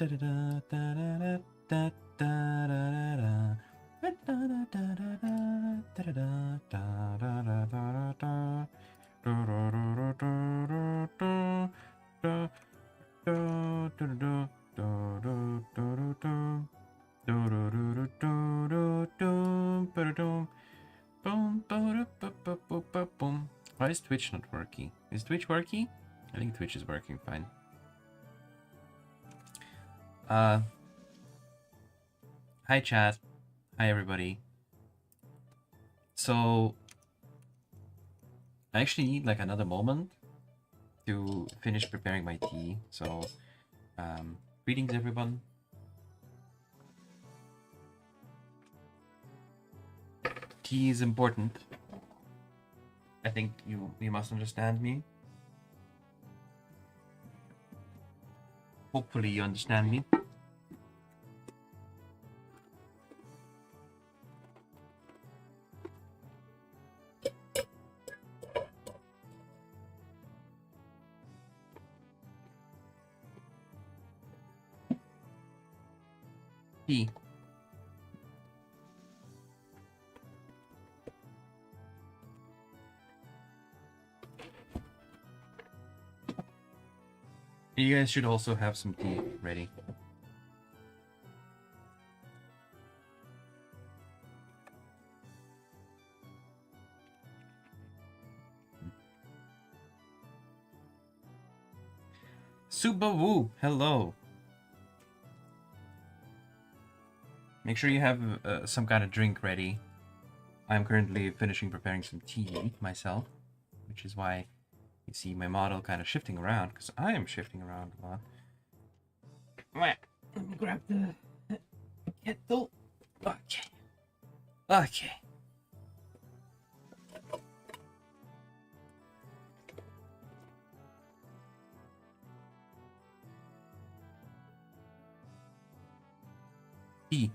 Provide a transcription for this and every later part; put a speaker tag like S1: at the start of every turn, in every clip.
S1: Why is Twitch not working? Is Twitch working? I think Twitch is working fine. Hi chat. Hi everybody. So I actually need like another moment to finish preparing my tea. So greetings everyone. Tea is important. I think you must understand me. Hopefully you understand me. Tea. You guys should also have some tea ready. Subawu, hello. Make sure you have some kind of drink ready. I'm currently finishing preparing some tea myself, which is why you see my model kind of shifting around, because I am shifting around a lot. Let me grab the kettle. Okay. Okay. Tea.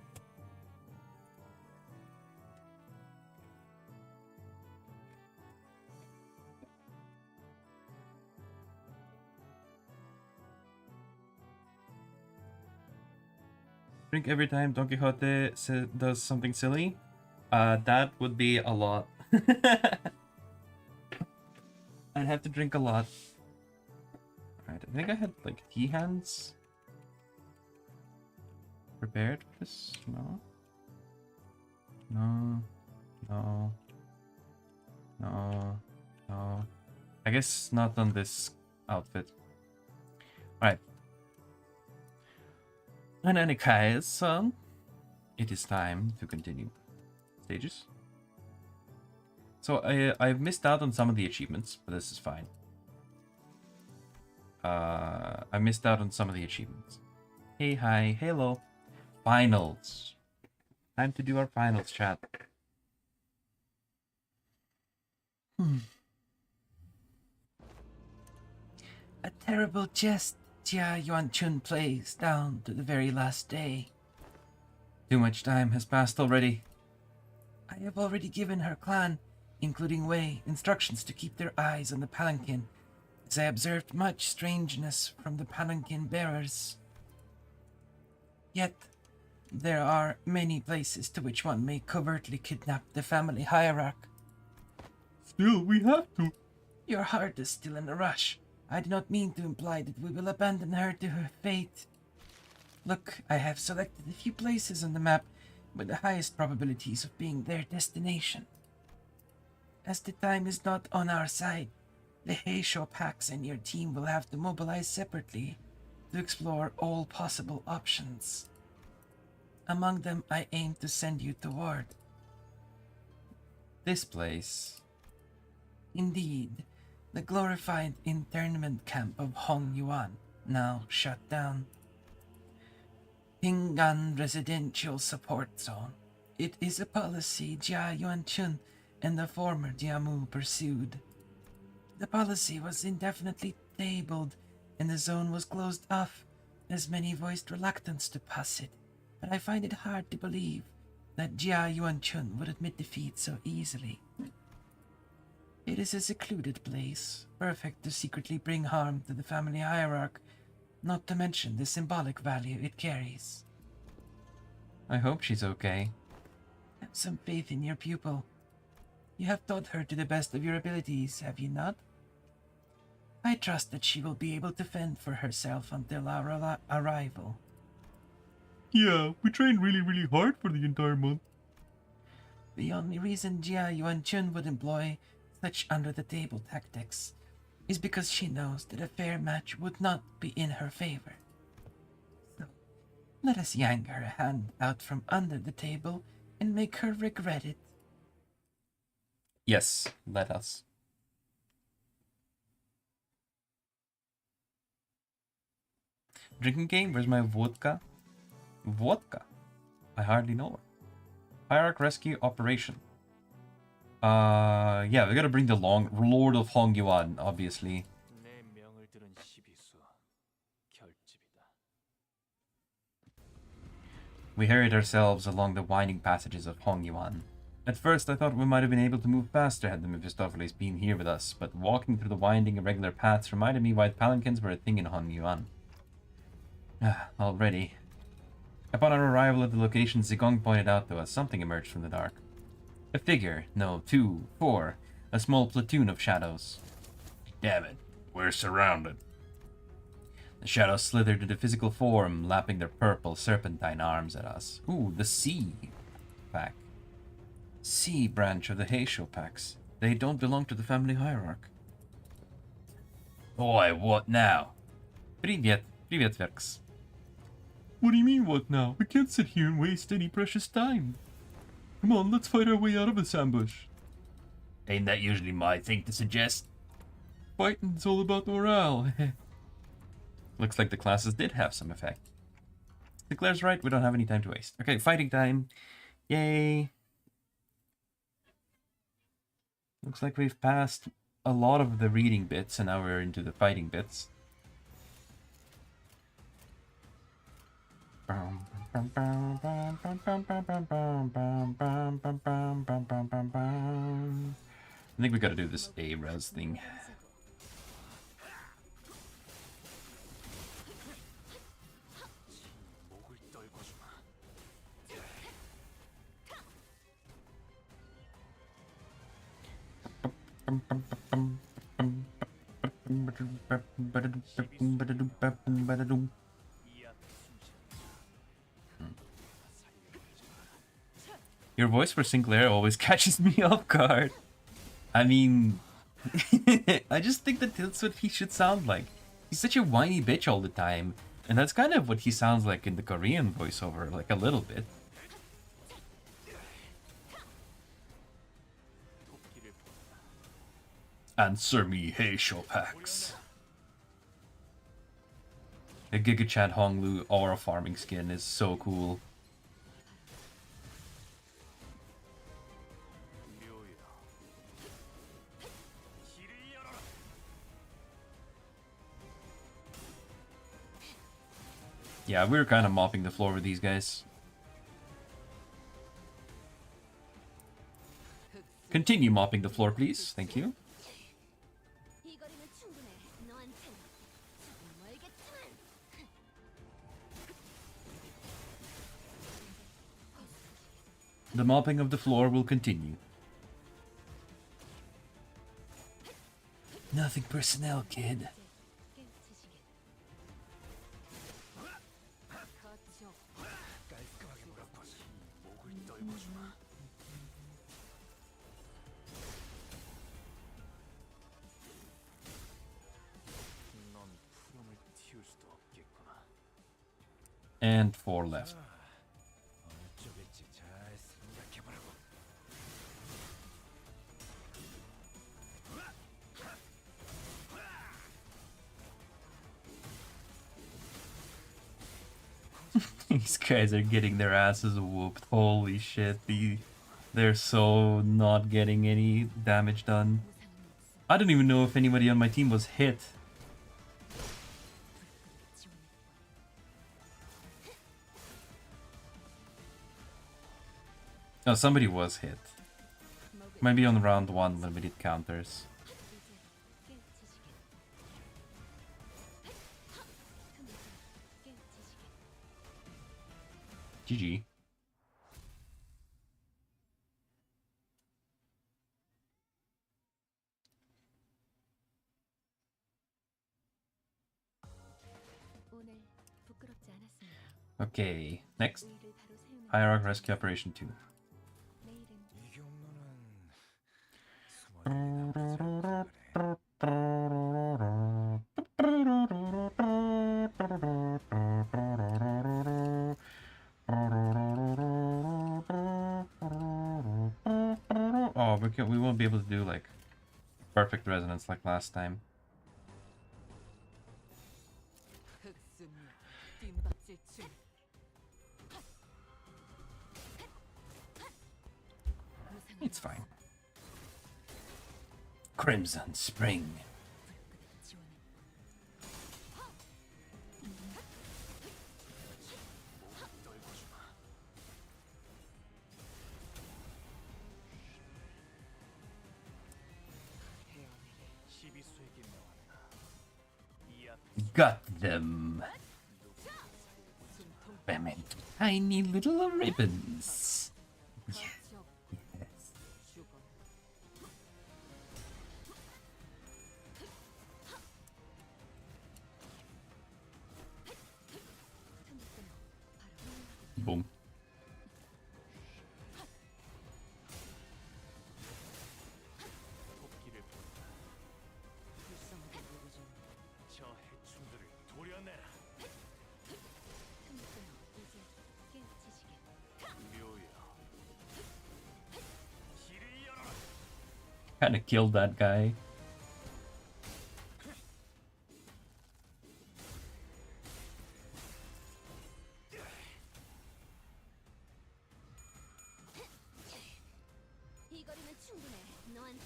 S1: Drink every time Don Quixote does something silly. That would be a lot. I'd have to drink a lot. Alright, I think I had like tea hands prepared for this. No. No. No. No. No. I guess not on this outfit. Alright. In any case, it is time to continue stages. So I've missed out on some of the achievements, but this is fine. I missed out on some of the achievements. Hey, hi, hello. Finals. Time to do our finals, chat. A terrible jest Jia Yuanchun plays down to the very last day. Too much time has passed already. I have already given her clan, including Wei, instructions to keep their eyes on the palanquin, as I observed much strangeness from the palanquin bearers. Yet, there are many places to which one may covertly kidnap the family hierarch. Still, we have to. Your heart is still in a rush. I do not mean to imply that we will abandon her to her fate. Look, I have selected a few places on the map with the highest probabilities of being their destination. As the time is not on our side, the Heisho packs and your team will have to mobilize separately to explore all possible options. Among them, I aim to send you toward this place. Indeed, the glorified internment camp of Hong Yuan, now shut down. Pinggan Residential Support Zone. It is a policy Jia Yuanchun and the former Jiamu pursued. The policy was indefinitely tabled, and the zone was closed off, as many voiced reluctance to pass it, but I find it hard to believe that Jia Yuanchun would admit defeat so easily. It is a secluded place, perfect to secretly bring harm to the family hierarch, not to mention the symbolic value it carries. I hope she's okay. Have some faith in your pupil. You have taught her to the best of your abilities, have you not? I trust that she will be able to fend for herself until our arrival.
S2: Yeah, we trained really hard for the entire month.
S1: The only reason Jia Yuan-chun would employ such under-the-table tactics is because she knows that a fair match would not be in her favor. So, let us yank her hand out from under the table and make her regret it.
S2: Yes, let us. Drinking game? Where's my vodka? Vodka? I hardly know it. Hierarch Rescue Operation. Yeah, we gotta bring the Lord of Hongyuan, obviously. We hurried ourselves along the winding passages of Hongyuan. At first, I thought we might have been able to move faster had the Mephistopheles been here with us, but walking through the winding, irregular paths reminded me why palanquins were a thing in Hongyuan. Already. Upon our arrival at the location Zigong pointed out to us, something emerged from the dark. A figure, no, 2, 4, a small platoon of shadows. Damn it, we're surrounded. The shadows slithered into physical form, lapping their purple serpentine arms at us. Ooh, the C pack. C branch of the Heisho packs. They don't belong to the family hierarch. Oi, what now? Привет, Verx. What do you mean, what now? We can't sit here and waste any precious time. Come on, let's fight our way out of this ambush. Ain't that usually my thing to suggest? Fighting's all about morale. Looks like the classes did have some effect. Sinclair's right, we don't have any time to waste. Okay, fighting time. Yay. Looks like we've passed a lot of the reading bits and now we're into the fighting bits. I think we gotta do this RUS thing. Your voice for Sinclair always catches me off guard. I mean, I just think that that's what he should sound like. He's such a whiny bitch all the time, and that's kind of what he sounds like in the Korean voiceover, like a little bit. Answer me, Heisho packs. The Giga Chat Honglu aura farming skin is so cool. Yeah, we're kind of mopping the floor with these guys. Continue mopping the floor, please. Thank you. The mopping of the floor will continue.
S1: Nothing personnel, kid.
S2: And 4 left. These guys are getting their asses whooped. Holy shit. They're so not getting any damage done. I don't even know if anybody on my team was hit. No, somebody was hit. Maybe on round 1 when we did counters. GG.
S3: 오늘 부끄럽지 않았습니다.
S2: Okay, next.
S3: 우위를 바로 세우는
S2: Hierarch Rescue Operation 2.
S3: 내일은
S4: 이 경로는 숨어지기나
S2: Oh, we won't be able to do like perfect resonance like last time. It's fine. Crimson Spring. Got them. Them into tiny little ribbons. Yes. Boom.
S4: 저 해충들을 도려내라.
S3: 이제 깨우치시게.
S4: 묘야. 길을 열어라.
S2: Kinda killed that guy.
S3: 이 거리는 충분해. 너한테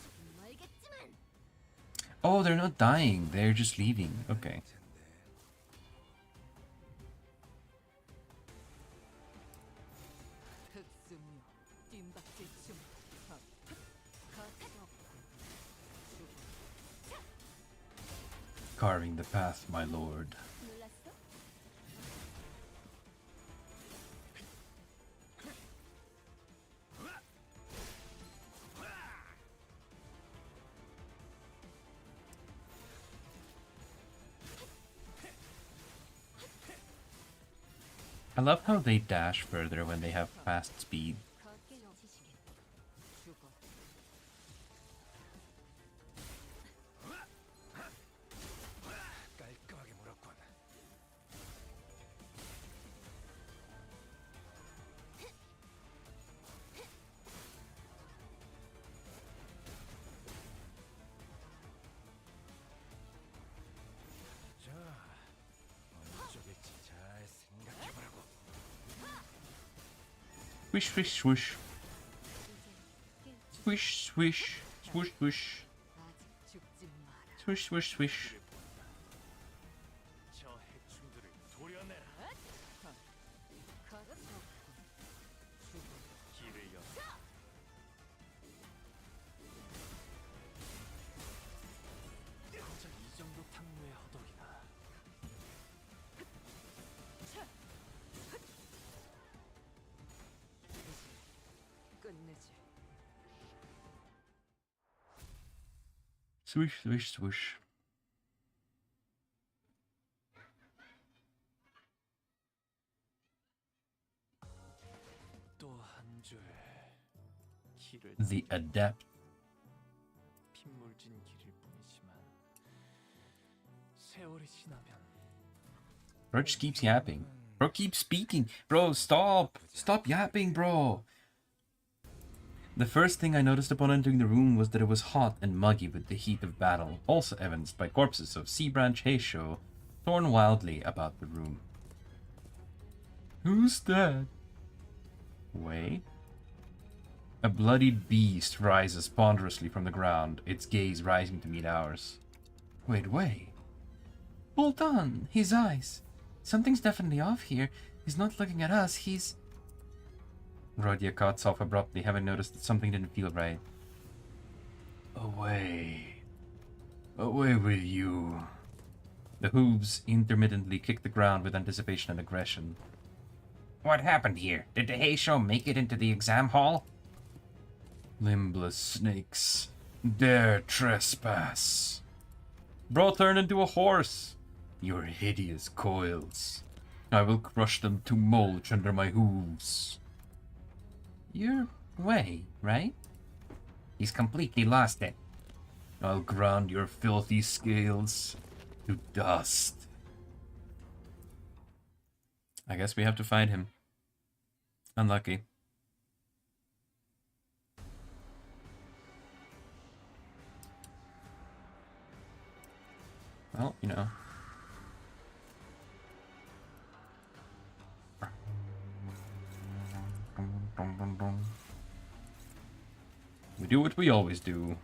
S3: 조금 멀겠지만.
S2: Oh, they're not dying. They're just leaving. Okay. Carving the path, my lord.
S3: 놀랐어?
S2: I love how they dash further when they have fast speed.
S3: 깨우치시게.
S4: 깔끔하게 물었군. 자, 어느 쪽일지 잘 생각해보라고.
S2: Swish, swish, swoosh. Swish, swish, swoosh, swoosh.
S3: 아직 죽지 마라.
S2: Swish, swish, swish.
S4: 저 해충들을 도려내라. 길을 열어라. 고작 이 정도 탕로의 허덕이나.
S3: 끝내지.
S2: Swish, swish, swoosh.
S4: 또 한 줄 길을
S2: The Adept.
S4: 핏물진 길일 뿐이지만 세월이 지나면
S2: Bro just keeps yapping. Bro keeps speaking. Bro, stop. Stop yapping, bro. The first thing I noticed upon entering the room was that it was hot and muggy with the heat of battle, also evidenced by corpses of Sea Branch Heisho torn wildly about the room. Who's that? Wait. A bloodied beast rises ponderously from the ground, its gaze rising to meet ours. Wait. Hold on, his eyes. Something's definitely off here. He's not looking at us, he's... Rodia cuts off abruptly, having noticed that something didn't feel right. Away. Away with you. The hooves intermittently kick the ground with anticipation and aggression.
S1: What happened here? Did the hay show make it into the exam hall?
S2: Limbless snakes. Dare trespass. Bro turned into a horse. Your hideous coils. I will crush them to mulch under my hooves.
S1: You're Way, right? He's completely lost it.
S2: I'll ground your filthy scales to dust. I guess we have to find him. Unlucky. Well, you know. We do what we always do.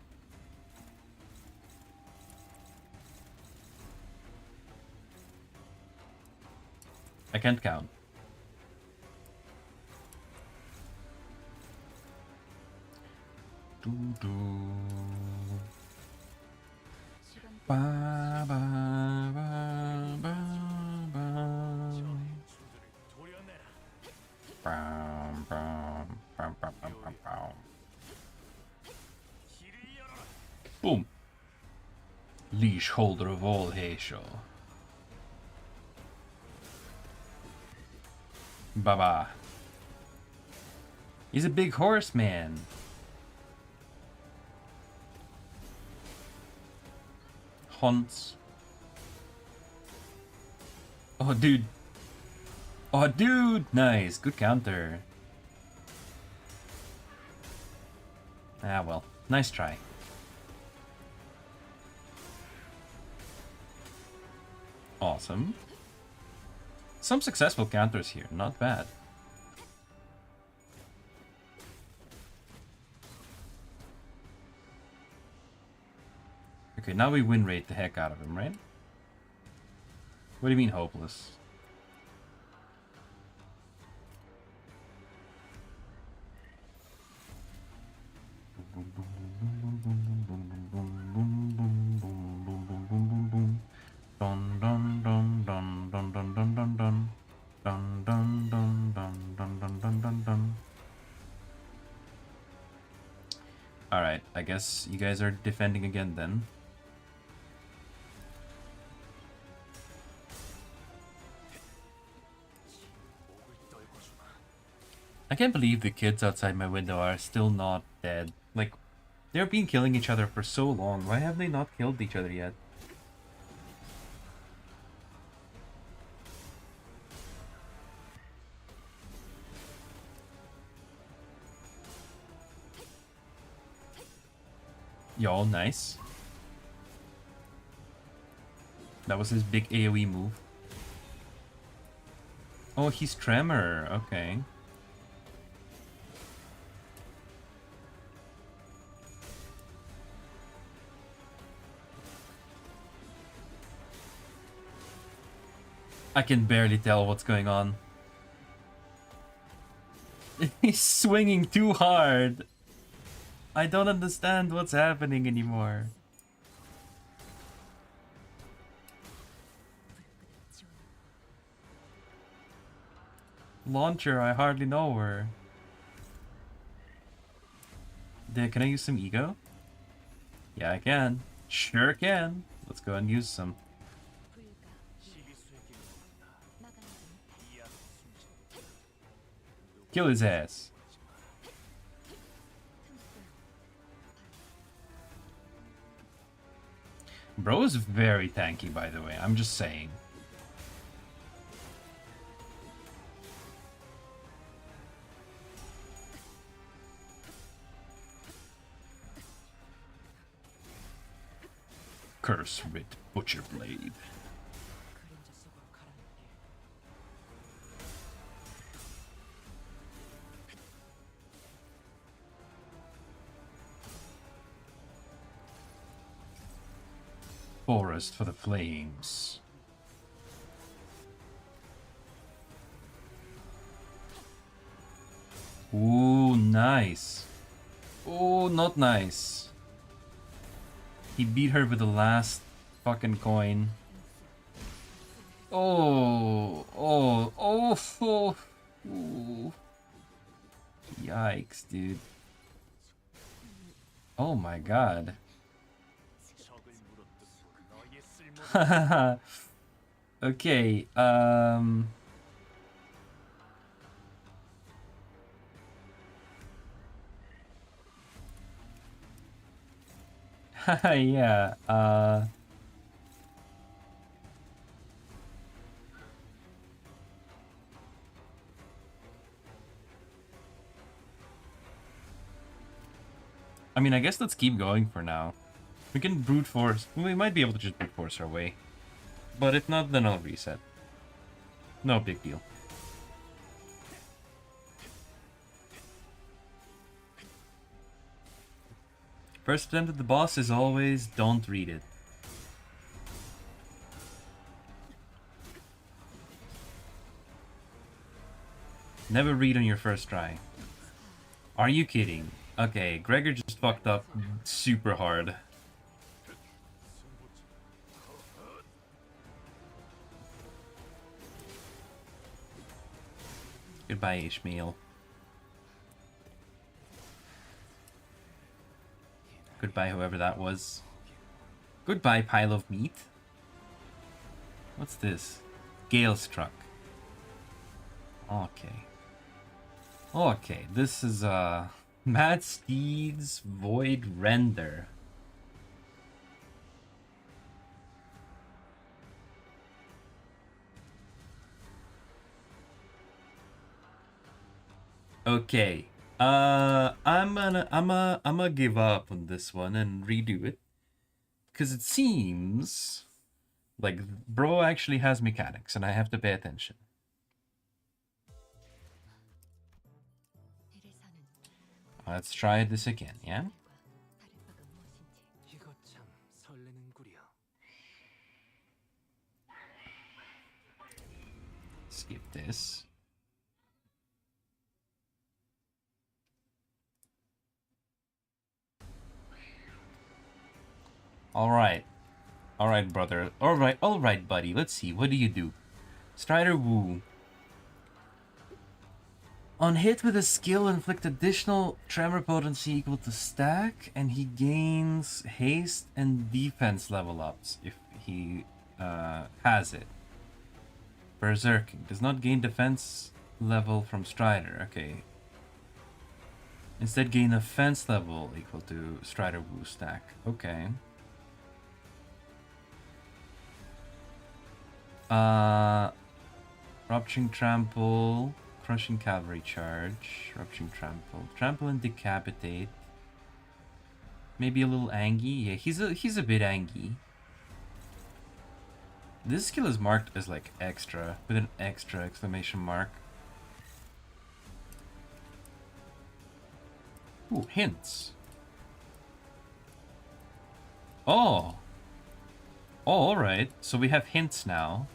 S2: I can't count. Ba, ba, ba, ba, ba. Bam, bam, bam, bam, bam, bam, bam. Boom. Leash holder of all Heisho. Baba. He's a big horse man. Hunts. Oh, dude. Oh, dude. Nice. Good counter. Ah, well. Nice try. Awesome. Some successful counters here. Not bad. Okay, now we win rate the heck out of him, right? What do you mean hopeless? Dun dun dun dun dun dun dun dun dun dun dun dun dun dun dun dun dun dun. Alright, I guess you guys are defending again then. I can't believe the kids outside my window are still not dead. Like, they've been killing each other for so long. Why have they not killed each other yet? Y'all, nice. That was his big AoE move. Oh, he's Tremor. Okay. I can barely tell what's going on. He's swinging too hard. I don't understand what's happening anymore. Launcher, I hardly know her. Can I use some ego? Yeah, I can. Sure can. Let's go and use some. Kill his ass. Bro is very tanky, by the way. I'm just saying. Curse with Butcher Blade. Forest for the flames. Ooh, nice. Oh, not nice. He beat her with the last fucking coin. Oh, oh, oh, oh. Ooh. Yikes, dude. Oh my god.
S4: 적을 물어뜯고 너의 쓸모
S2: Okay, yeah, I mean, I guess let's keep going for now. We can brute force. We might be able to just brute force our way. But if not, then I'll reset. No big deal. First attempt at the boss is always don't read it. Never read on your first try. Are you kidding? Okay, Gregor just fucked up super hard. Goodbye, Ishmael. Goodbye, whoever that was. Goodbye, pile of meat. What's this? Gale struck. Okay. Okay, this is Mad Steed's Void Render. Okay. I'm gonna give up on this one and redo it. Cause it seems like bro actually has mechanics and I have to pay attention. Let's try this again, yeah?
S4: 이거 참 설레는구려.
S2: Skip this. Alright. Alright, brother. Alright, buddy. Let's see. What do you do? Strider Woo. On hit with a skill, inflict additional tremor potency equal to stack, and he gains haste and defense level ups if he has it. Berserking. Does not gain defense level from Strider. Okay. Instead gain offense level equal to Strider Woo stack. Okay. Rupturing Trample, Crushing Cavalry Charge, Rupturing Trample, Trample and Decapitate. Maybe a little angy. Yeah, he's a bit angy. This skill is marked as like extra with an extra exclamation mark. Ooh, hints. Oh. Oh, alright. So we have hints now.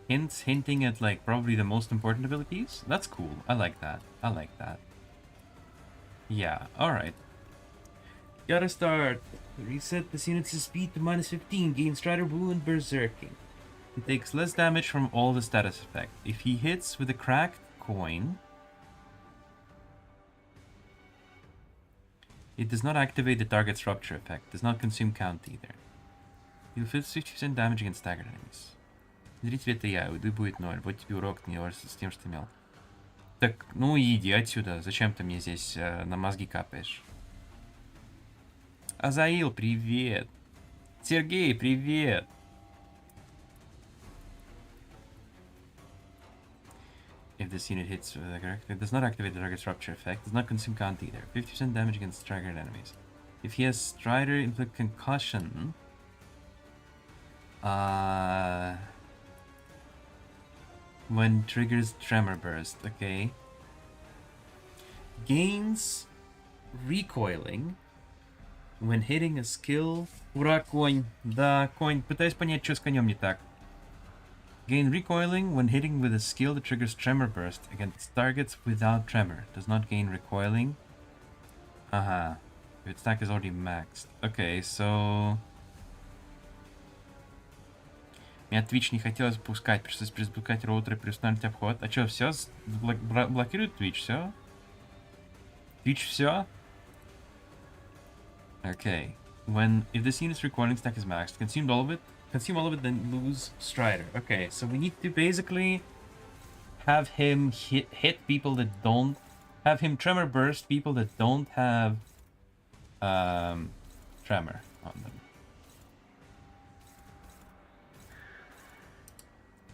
S2: Hints hinting at like probably the most important abilities. That's cool. I like that. I like that. Yeah, alright. Gotta start. Reset this unit's speed to minus 15. Gain Strider Woo and Berserking. He takes less damage from all the status effect. If he hits with a cracked coin, it does not activate the target's rupture effect. Does not consume count either. Deal 50% damage against staggered enemies. Зрители это я, уйду будет 0. Вот тебе урок, не ор с тем, что ты имел. Так, ну иди отсюда. Зачем ты мне здесь на мозги капаешь? Азаил, привет. Сергей, привет. If this unit hits with a correct, it does not activate the target's rupture effect, does not consume count either. 50% damage against staggered enemies. If he has Strider, inflict concussion. When triggers Tremor Burst, okay. Gains recoiling when hitting a skill. Ура, конь. Да, конь. Пытаюсь понять, что с конем не так. Gain recoiling when hitting with a skill that triggers Tremor Burst against targets without Tremor. Does not gain recoiling. Haha. If its stack is already maxed. Okay, so... Меня Twitch не хотелось пускать, пришлось перезапускать роутер и переустановить обход. А чё, все? Блокирует Twitch, все? Twitch все? Okay. If the scene's recording stack is maxed, consume all of it, then lose Strider. Okay, so we need to basically have him hit people that don't have him tremor burst people that don't have tremor on them.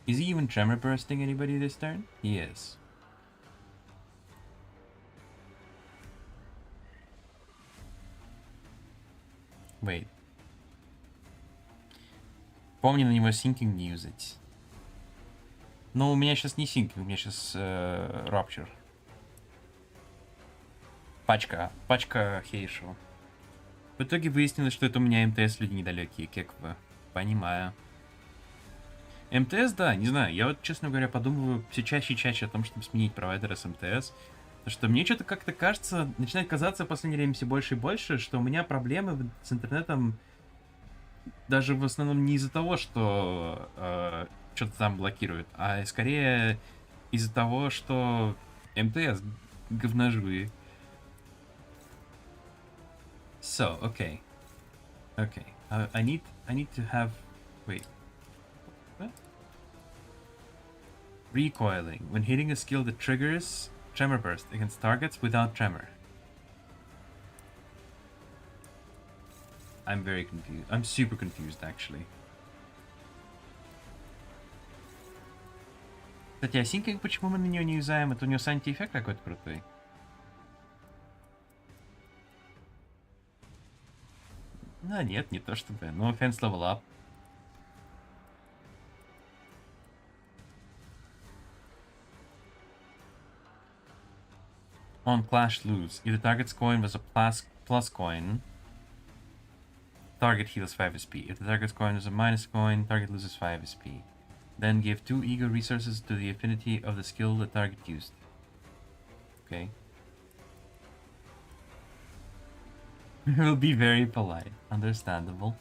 S2: Is he even tremor bursting anybody this turn? He is. Wait. Помни на него синкинг не юзать. Но у меня сейчас не синкинг, у меня сейчас Rupture. Пачка Хейшего. В итоге выяснилось, что это у меня МТС люди недалекие, как бы. Понимаю. МТС, да, не знаю, я вот, честно говоря, подумываю все чаще и чаще о том, чтобы сменить провайдера с МТС. Потому что мне что-то как-то кажется, начинает казаться в последнее время все больше и больше, что у меня проблемы с интернетом даже в основном не из-за того, что что-то там блокирует, а скорее из-за того, что МТС говножуи. So, okay. Okay. I need to have... Wait. What? Recoiling. When hitting a skill that triggers Tremor Burst against targets without Tremor. I'm very confused. I'm super confused, actually. Кстати, а синкинг почему мы на нее не юзаем? Это у нее санти-эффект какой-то крутой. Ну, нет, не то чтобы. No offense, level up. On Clash lose. If the target's coin was a plus coin, target heals 5 SP. If the target's coin is a minus coin, target loses 5 SP. Then give 2 ego resources to the affinity of the skill the target used. Okay. Will be very polite. Understandable.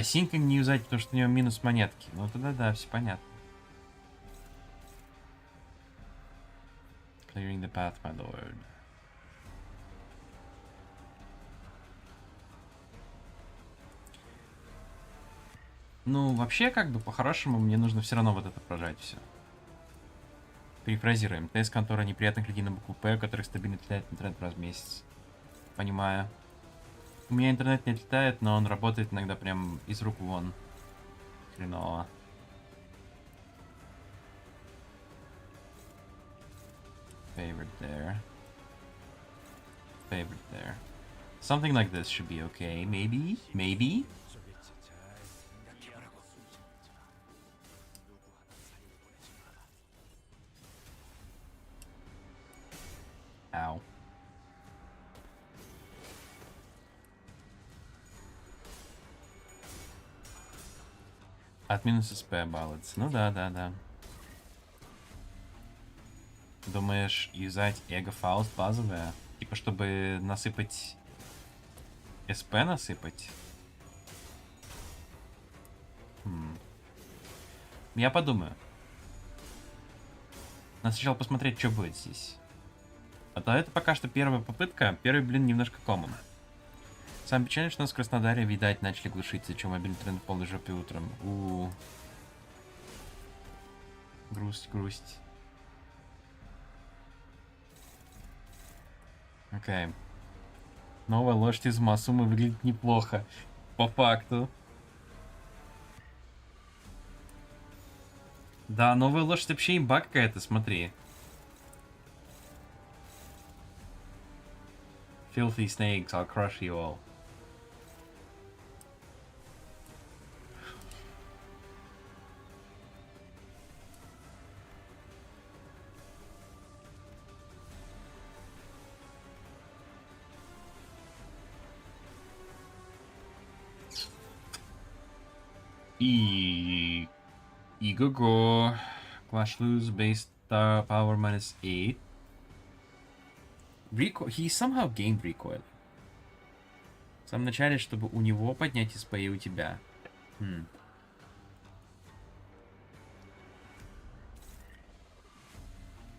S2: Синкинг не юзать, потому что у него минус монетки. Ну тогда да, все понятно. Clearing the path, my lord. Ну, вообще, как бы, по-хорошему, мне нужно все равно вот это прожать все. Перефразируем. ТС контора неприятных людей на букву П, у которых стабильно отлетает интернет раз в месяц. Понимаю. У меня интернет не отлетает, но он работает иногда прям из рук вон. Хреново. Favorite there. Favorite there. Something like this should be okay. Maybe? Maybe? Ow. От минус СП баллотс. Ну да. Думаешь, юзать эго-фауст базовое? Типа, чтобы насыпать... СП насыпать? Я подумаю. Надо сначала посмотреть, что будет здесь. А то это пока что первая попытка. Первый, блин, немножко комом. Самое печальное, что у нас в Краснодаре, видать, начали глушиться, чем мобильный тренд в полной жопе утром. Грусть. Окей. Новая лошадь из Масумы выглядит неплохо. По факту. Да, новая лошадь вообще имба какая-то, смотри. Filthy snakes, I'll crush you all. Go. Clash lose base power -8. He somehow gained recoil. В самом начале, чтобы у него поднять СП и у тебя.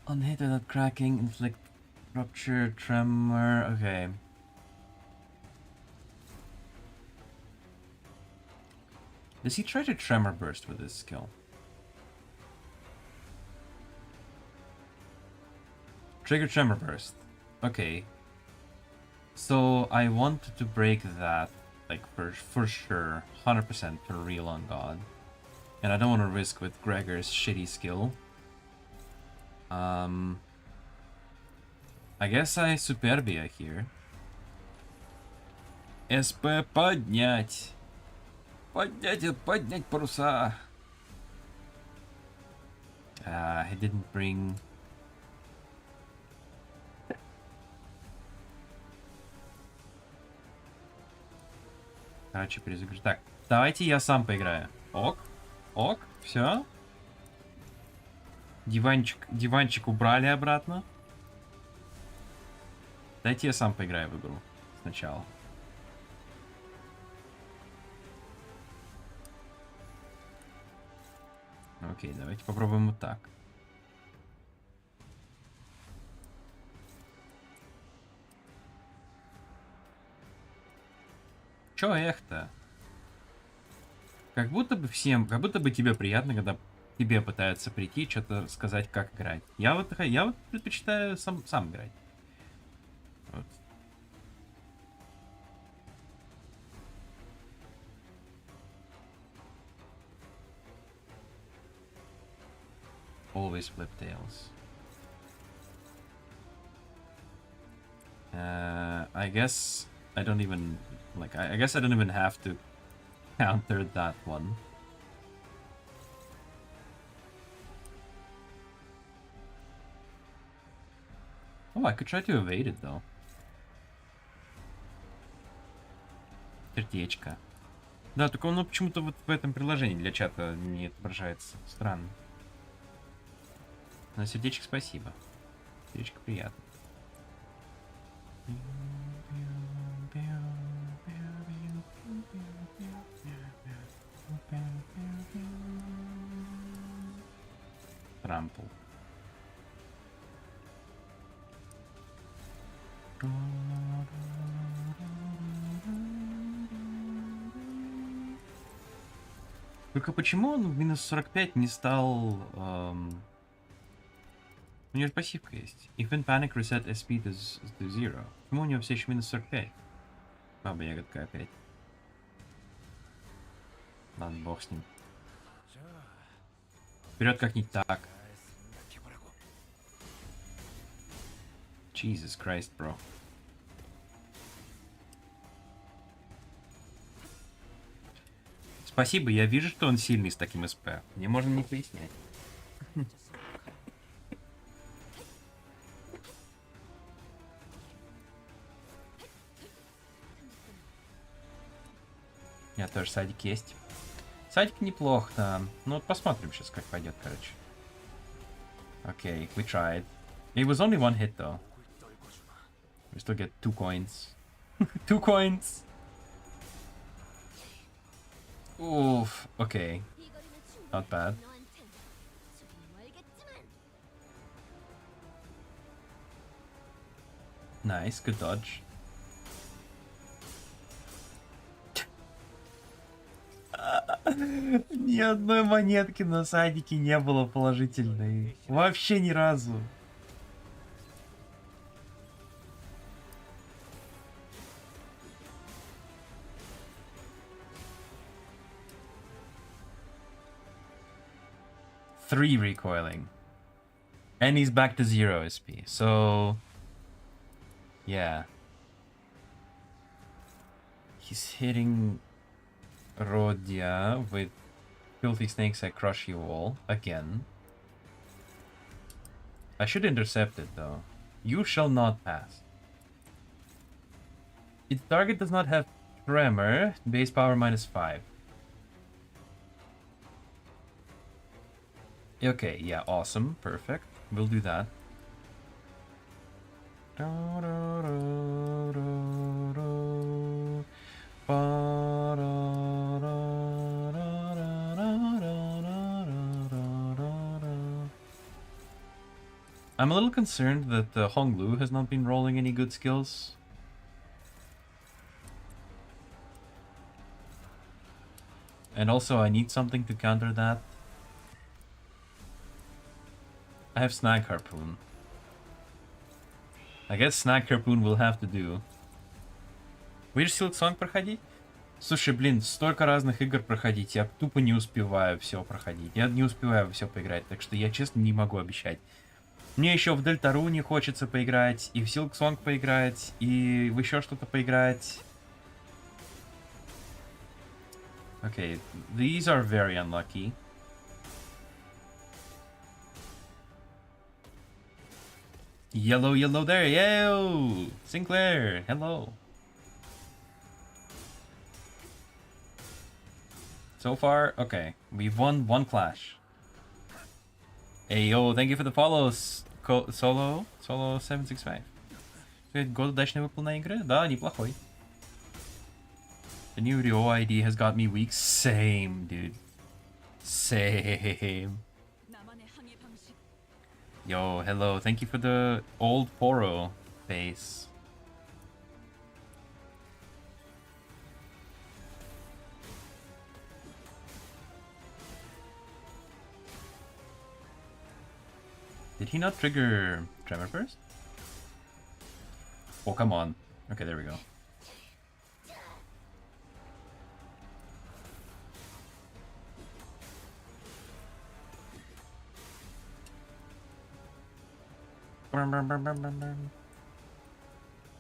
S1: On hit without cracking, inflict rupture, tremor. Okay.
S2: Does he try to tremor burst with this skill? Trigger tremor burst. Okay. So I want to break that, like for sure, 100% for real on God, and I don't want to risk with Gregor's shitty skill. I guess I Superbia here. СП поднять. Поднять паруса. He didn't bring... Короче, перезагружу. Так, давайте я сам поиграю. Ок, ок, все. Диванчик убрали обратно. Дайте я сам поиграю в игру сначала. Окей, давайте попробуем вот так. Чё эхто? Как будто бы тебе приятно, когда тебе пытаются прийти, что-то сказать, как играть. Я вот предпочитаю сам играть. Вот. Always flip tails. I guess I don't even I guess I don't even have to counter that one. Oh, I could try to evade it though. Сердечко. Да, только оно почему-то вот в этом приложении для чата не отображается. Странно. Но сердечко спасибо. Сердечко приятно. Трампл. Только почему он в минус 45 не стал... У него же пассивка есть. If in panic reset SP to zero. Почему у него все еще минус 45? Баба ягодка опять. Ладно, бог с ним. Вперед как-нибудь так. Jesus Christ, bro. Спасибо, я вижу, что он сильный с таким СП. Мне можно не пояснять. У меня тоже садик есть. Садик неплох, да. Ну вот посмотрим сейчас, как пойдет, короче. Окей, we tried. It was only one hit, though. We still get 2 coins. 2 coins! Oof, okay. Not bad. Nice, good dodge. Ни одной монетки на садике не было положительной. Вообще ни разу. Three recoiling. And he's back to 0 SP. So... yeah. He's hitting Rodia with Filthy Snakes I Crush You All again. I should intercept it though. You shall not pass. Its target does not have tremor, base power -5. Okay, yeah, awesome, perfect. We'll do that. I'm a little concerned that Honglu has not been rolling any good skills. And also I need something to counter that. I have Snag Harpoon. I guess Snag Harpoon will have to do. Будешь Silk Song проходить? Слушай, блин, столько разных игр проходить, я тупо не успеваю все проходить. Я не успеваю все поиграть, так что я честно не могу обещать. Мне еще в Дельтару не хочется поиграть, и в Silk Song поиграть, и в еще что-то поиграть. Okay, these are very unlucky. Yellow, yellow there, yo! Sinclair, hello. So far, okay, we've won one clash. Hey, yo, thank you for the follows, Solo 765. Год удачно выполненной игры? Да, неплохой. The new Rio ID has got me weak. Same, dude. Same. Yo, hello. Thank you for the old Poro face. Did he not trigger Tremor first? Oh, come on. Okay, there we go.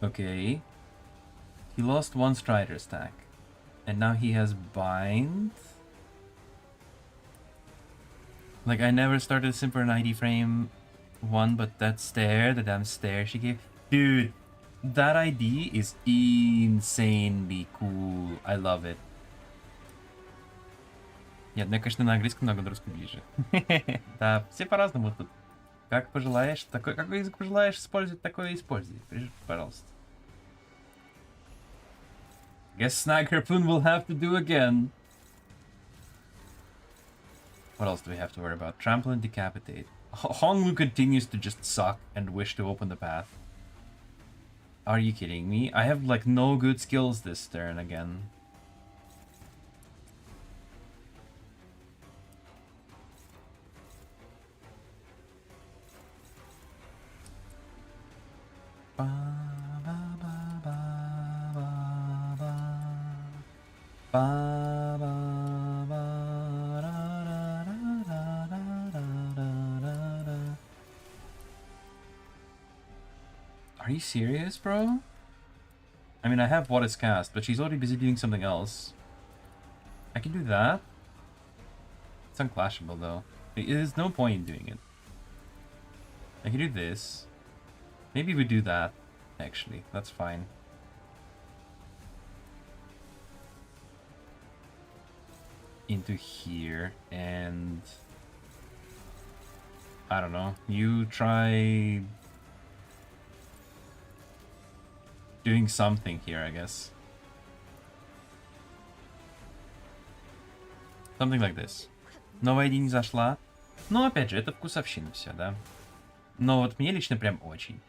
S2: Okay. He lost one Strider stack. And now he has Bind. Like, I never started Sim for an ID frame 1, but that stare, the damn stare she gave. Dude, that ID is insanely cool. I love it. Нет, мне, конечно, на английском много, на русском ближе. Да, все по-разному тут. Как пожелаешь, такой, какой язык пожелаешь использовать, такой и используй. Пожалуйста. Guess Snag Harpoon will have to do again. What else do we have to worry about? Trample and Decapitate. Honglu continues to just suck and wish to open the path. Are you kidding me? I have like no good skills this turn again. Are you serious, bro? I mean, I have what is cast, but she's already busy doing something else. I can do that. It's unclashable, though. There's no point in doing it. I can do this. Maybe we do that, actually. That's fine. Into here, and... I don't know. You try... doing something here, I guess. Something like this. Новая ID не зашла. Но опять же, это вкусовщина все, да? Но вот мне лично прям очень.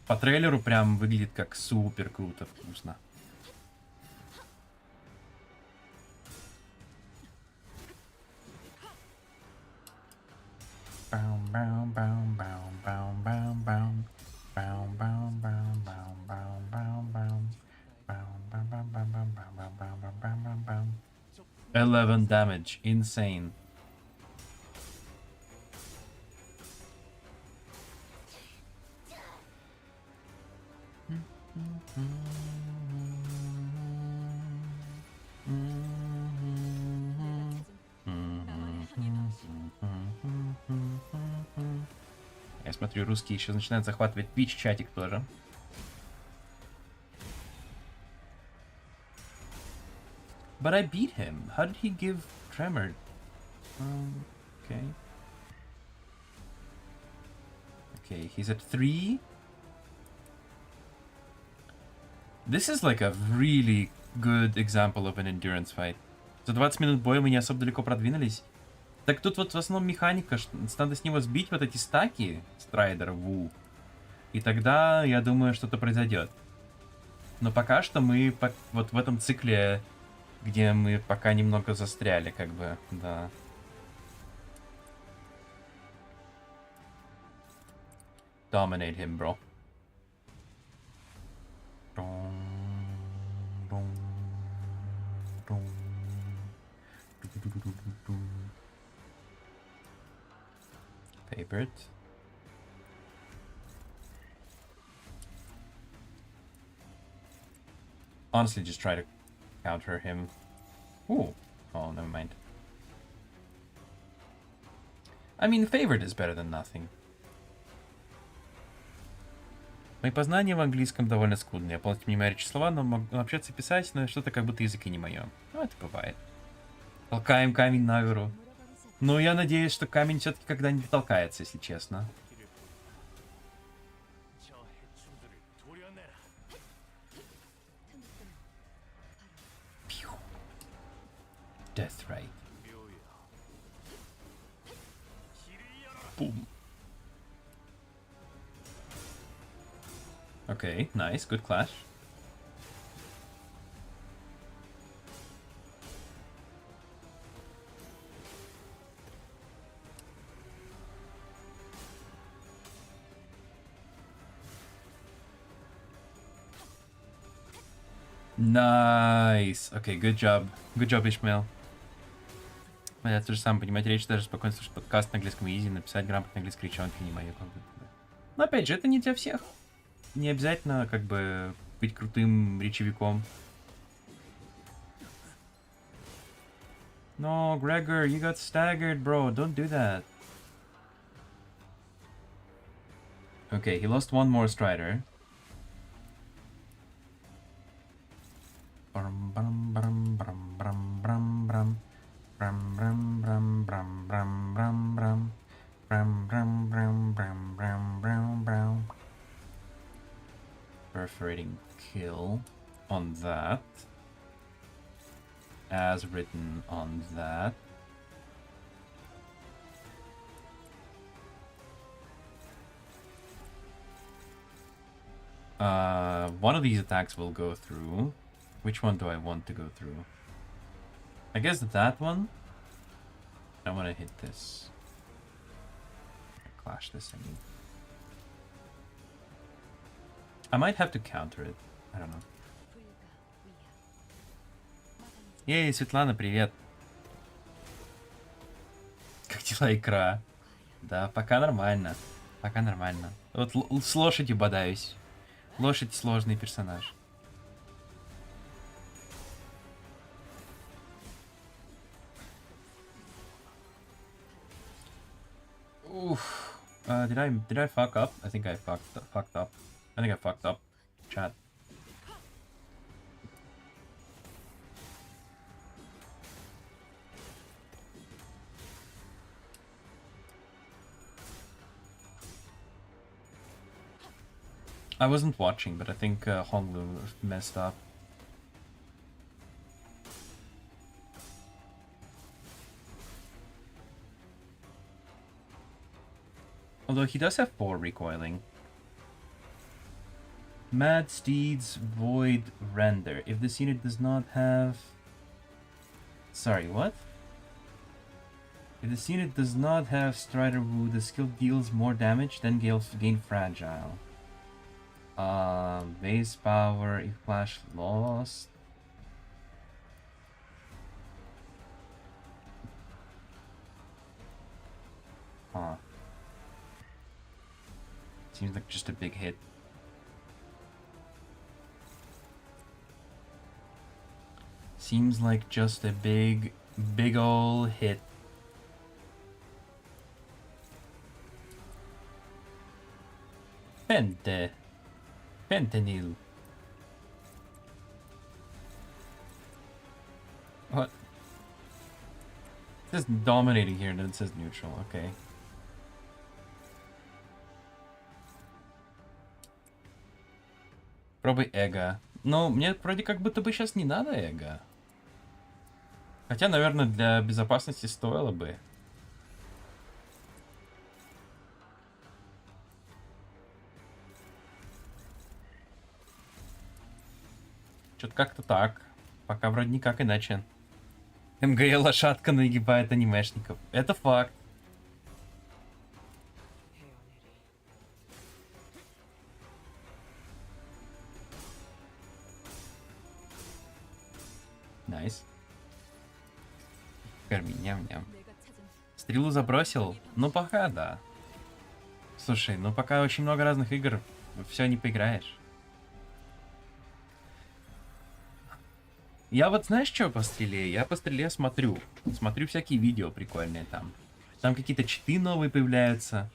S2: По трейлеру прям выглядит как супер круто, вкусно. $11 damage, insane. Я смотрю, русские еще начинают захватывать Twitch-чатик тоже. But I beat him. How did he give Tremor? Okay. Okay, he's at 3. This is like a really good example of an endurance fight. За 20 минут боя мы не особо далеко продвинулись. Так тут вот в основном механика, что надо с него сбить вот эти стаки Страйдера Ву. И тогда, я думаю, что-то произойдет. Но пока что мы вот в этом цикле, где мы пока немного застряли, как бы, да. Dominate him, bro. Favorite. Honestly, just try to counter him. Ooh. Oh, never mind. I mean, favorite is better than nothing. Мои познания в английском довольно скудные. Я полностью понимаю речь слова, но могу общаться и писать, но что-то как будто язык и не мое. Ну, это бывает. Толкаем камень на гору. Но я надеюсь, что камень все-таки когда-нибудь толкается, если честно.
S4: 저 해충들을 도려내라.
S2: Death right.
S4: 묘야. 길을 열어라.
S2: Boom. Okay, nice, good clash. Nice. Okay, good job. Good job, Ishmael. Я то же самое, понимать речь, даже спокойно слушать подкаст на английском изи, написать грамотно английской речонки не мое, как бы. Но опять же, это не для всех. Не обязательно, как бы, быть крутым речевиком. No, Gregor, you got staggered, bro. Don't do that. Okay, he lost one more Strider. Brum, brum, brum, brum, brum, brum, brum. Brum, brum, brum, brum, brum, brum, brum. Brum, brum, brum, brum, brum, brum, brum. Perforating kill on that. As written on that. One of these attacks will go through. Which one do I want to go through? I guess that one. I want to hit this. Clash this, I mean. I might have to counter it. I don't know. Ей, Светлана, привет. Как дела, икра? Да, пока нормально. Пока нормально. Вот с лошадью бодаюсь. Лошадь сложный персонаж. Oof. Did I fuck up? I think I fucked up. I think I fucked up. Chat. I wasn't watching, but I think Honglu messed up. Although he does have 4 recoiling. Mad Steed's Void Render. If this unit does not have... Sorry, what? If this unit does not have Strider Wu, the skill deals more damage, then gain Fragile. Base power, if Flash lost. Huh. Seems like just a big hit. Seems like just a big ol' hit. Fentanyl. What? It says dominating here and then it says neutral, okay. Пробуй эго. Ну, мне вроде как будто бы сейчас не надо эго. Хотя, наверное, для безопасности стоило бы. Что-то как-то так. Пока вроде никак иначе. МГЛ лошадка нагибает анимешников. Это факт. Найс. Корми, ням-ням.
S3: 내가 찾은
S2: Стрелу забросил? Ну, пока да. Слушай, ну пока очень много разных игр, все не поиграешь. Я вот знаешь, что по стреле? Я по стреле смотрю. Смотрю всякие видео прикольные там. Там какие-то читы новые появляются.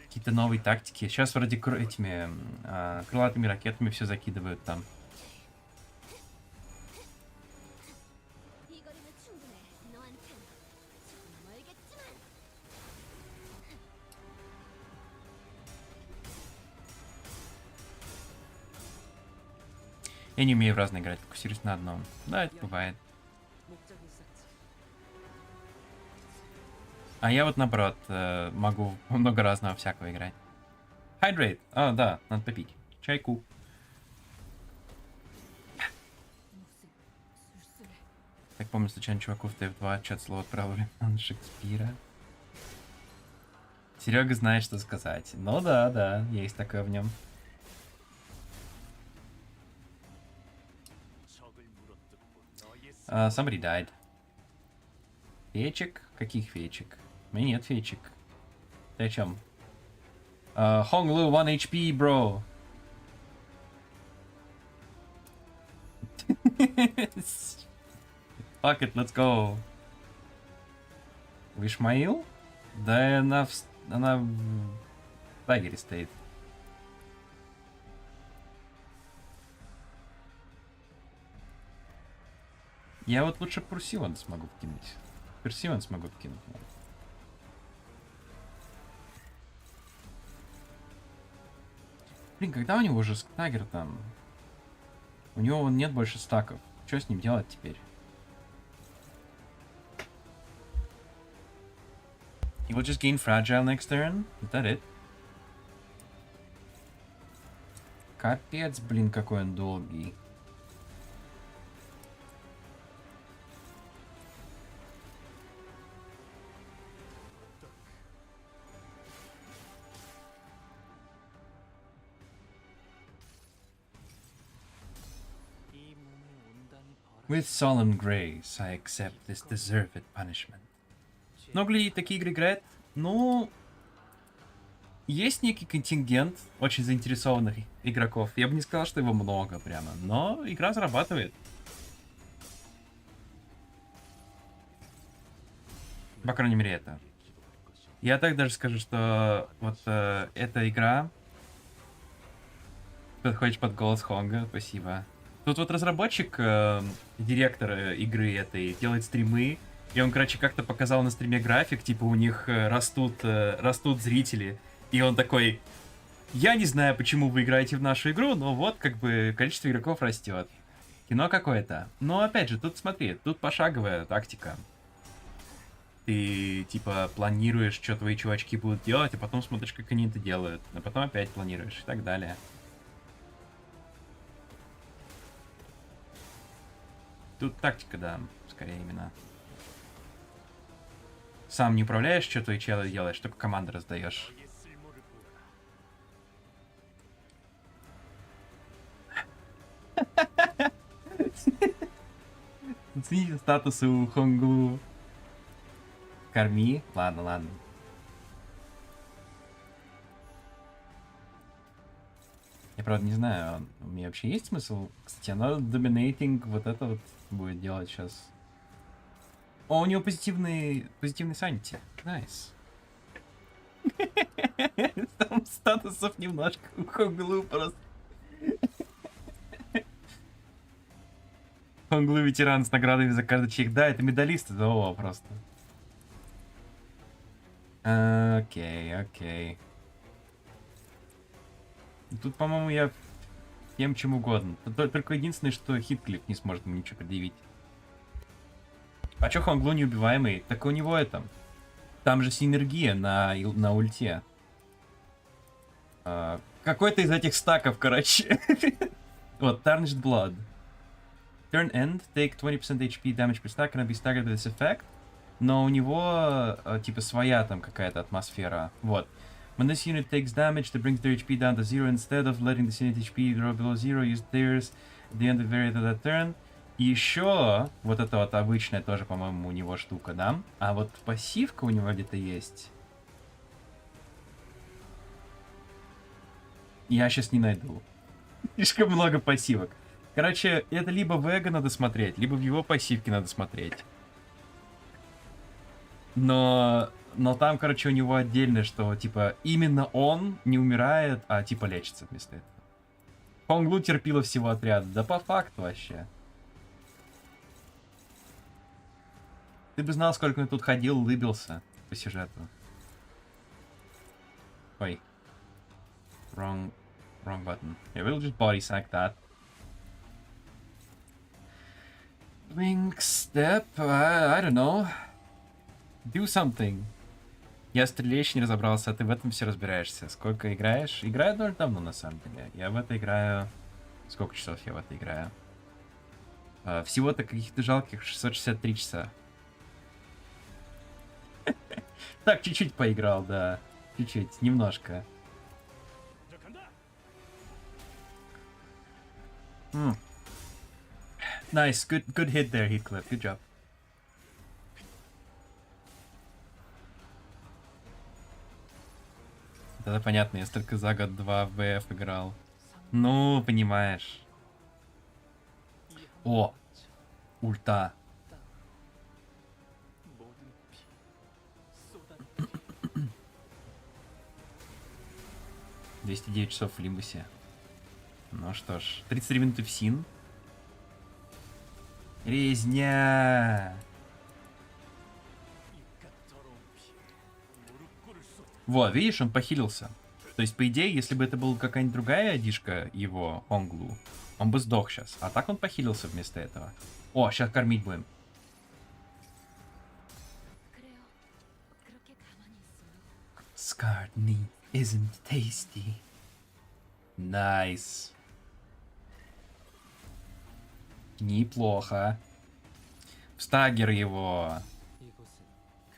S2: Какие-то новые тактики. Сейчас вроде этими крылатыми ракетами все закидывают там.
S3: 이 거리는 충분해. 너한텐 조금 멀겠지만.
S2: Я не умею в разные играть, фокусируюсь на одном. Да, это бывает.
S4: 목적이 있었지.
S2: А я вот наоборот, могу много разного всякого играть. Hydrate. А, да, надо попить. Чайку.
S3: 무슨 술술해.
S2: Так помню, случайно чуваку в ТФ2 чат слово отправили на Шекспира. Серега знает, что сказать. Ну да, да, есть такое в нем.
S4: 적을 물어뜯고 너의
S2: Somebody died. Феечек? Каких феечек? У меня нет феечек. Ты о чем? Хонглу 1 HP, bro. Fuck it, let's go. Вишмаил? Да она в лагере стоит. Я вот лучше Пурсион смогу вкинуть. Персион смогу вкинуть. Блин, когда у него уже стагер там? У него вон нет больше стаков. Что с ним делать теперь? He will just gain fragile next turn? Is that it? Капец, блин, какой он долгий.
S4: 이 몸에 온당이 벌어.
S2: With solemn grace, I accept this deserved punishment. Много ли такие игры играет? Ну, есть некий контингент очень заинтересованных игроков. Я бы не сказал, что его много прямо, но игра зарабатывает. По крайней мере, это. Я так даже скажу, что вот эта игра подходит под голос Хонга, спасибо. Тут вот разработчик, директор игры этой, делает стримы, и он, короче, как-то показал на стриме график, типа у них растут зрители, и он такой: я не знаю, почему вы играете в нашу игру, но вот как бы количество игроков растет. Кино какое-то. Но опять же, тут смотри, тут пошаговая тактика. Ты типа планируешь, что твои чувачки будут делать, а потом смотришь, как они это делают, а потом опять планируешь и так далее. Тут тактика, да, скорее именно. Сам не управляешь, что твои челы делаешь, только команды раздаешь.
S4: 너의 쓸모를 보라.
S2: Оцените статусы у Хонгу. Корми. Ладно, ладно. Я правда не знаю, у меня вообще есть смысл? Кстати, она доминейтинг вот это вот будет делать сейчас. О, у него позитивный санти. Найс. Там статусов немножко у Хонглу просто. Хонглу ветеран с наградами за каждый чек. Да, это медалист этого просто. Окей. Тут, по-моему, я Кем чем угодно. Только единственное, что Хитклифф не сможет ему ничего предъявить. А чё Хонглу неубиваемый? Так у него это... Там же синергия на ульте. Какой-то из этих стаков, короче. Вот, Tarnished Blood. Turn end, take 20% HP damage per stack, can be staggered with this effect. Но у него, типа, своя там какая-то атмосфера. Вот. When this unit takes damage, that brings their HP down to 0. Instead of letting this unit HP drop below 0, use theirs at the end of that turn. И еще, вот это вот обычная тоже, по-моему, у него штука, да? А вот пассивка у него где-то есть. Я сейчас не найду. Слишком много пассивок. Короче, это либо в Эго надо смотреть, либо в его пассивке надо смотреть. Но там, короче, у него отдельно, что, типа, именно он не умирает, а, типа, лечится вместо этого. Хонглу терпила всего отряда. Да по факту вообще. Ты бы знал, сколько он тут ходил, улыбился по сюжету. Ой. Wrong button. Yeah, we'll just body sack that. Wing step, I don't know. Do something. Я стреле еще не разобрался, а ты в этом все разбираешься. Сколько играешь? Играю довольно давно, на самом деле. Я в это играю... Сколько часов я в это играю? Всего-то каких-то жалких 663 часа. Так, чуть-чуть поиграл, да. Чуть-чуть, немножко. Nice, good hit there, Heathcliff. Good job. Да, понятно, я только за год 2 в ВФ играл. Ну, понимаешь. О, ульта. 209 часов в Лимбусе. Ну что ж, 33 минуты в Син. Резня! Вот, видишь, он похилился. То есть, по идее, если бы это была какая-нибудь другая одишка его, Хонглу, он бы сдох сейчас. А так он похилился вместо этого. О, сейчас кормить будем. Scarred meat isn't tasty. Nice. Неплохо. В стагер его.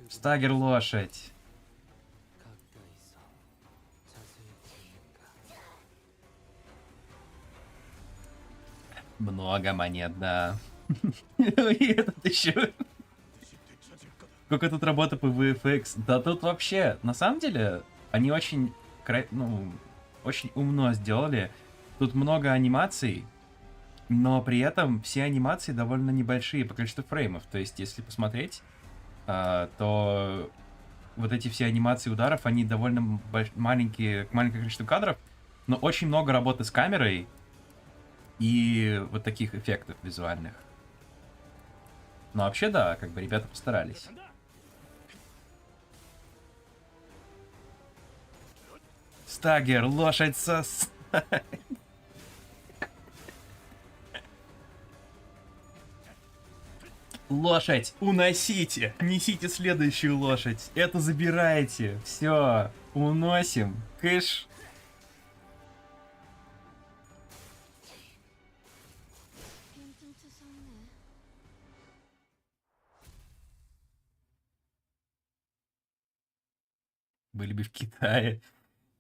S2: В стагер лошадь. Много монет, да. И этот еще. Сколько тут работы по VFX. Да тут вообще, на самом деле, они очень, очень умно сделали. Тут много анимаций, но при этом все анимации довольно небольшие по количеству фреймов. То есть, если посмотреть, то вот эти все анимации ударов, они довольно маленькое количество кадров, но очень много работы с камерой и вот таких эффектов визуальных. Но вообще, да, как бы ребята постарались. Стагер, лошадь сос... Лошадь, уносите! Несите следующую лошадь. Это забирайте. Все, уносим. Кыш. Были бы в Китае.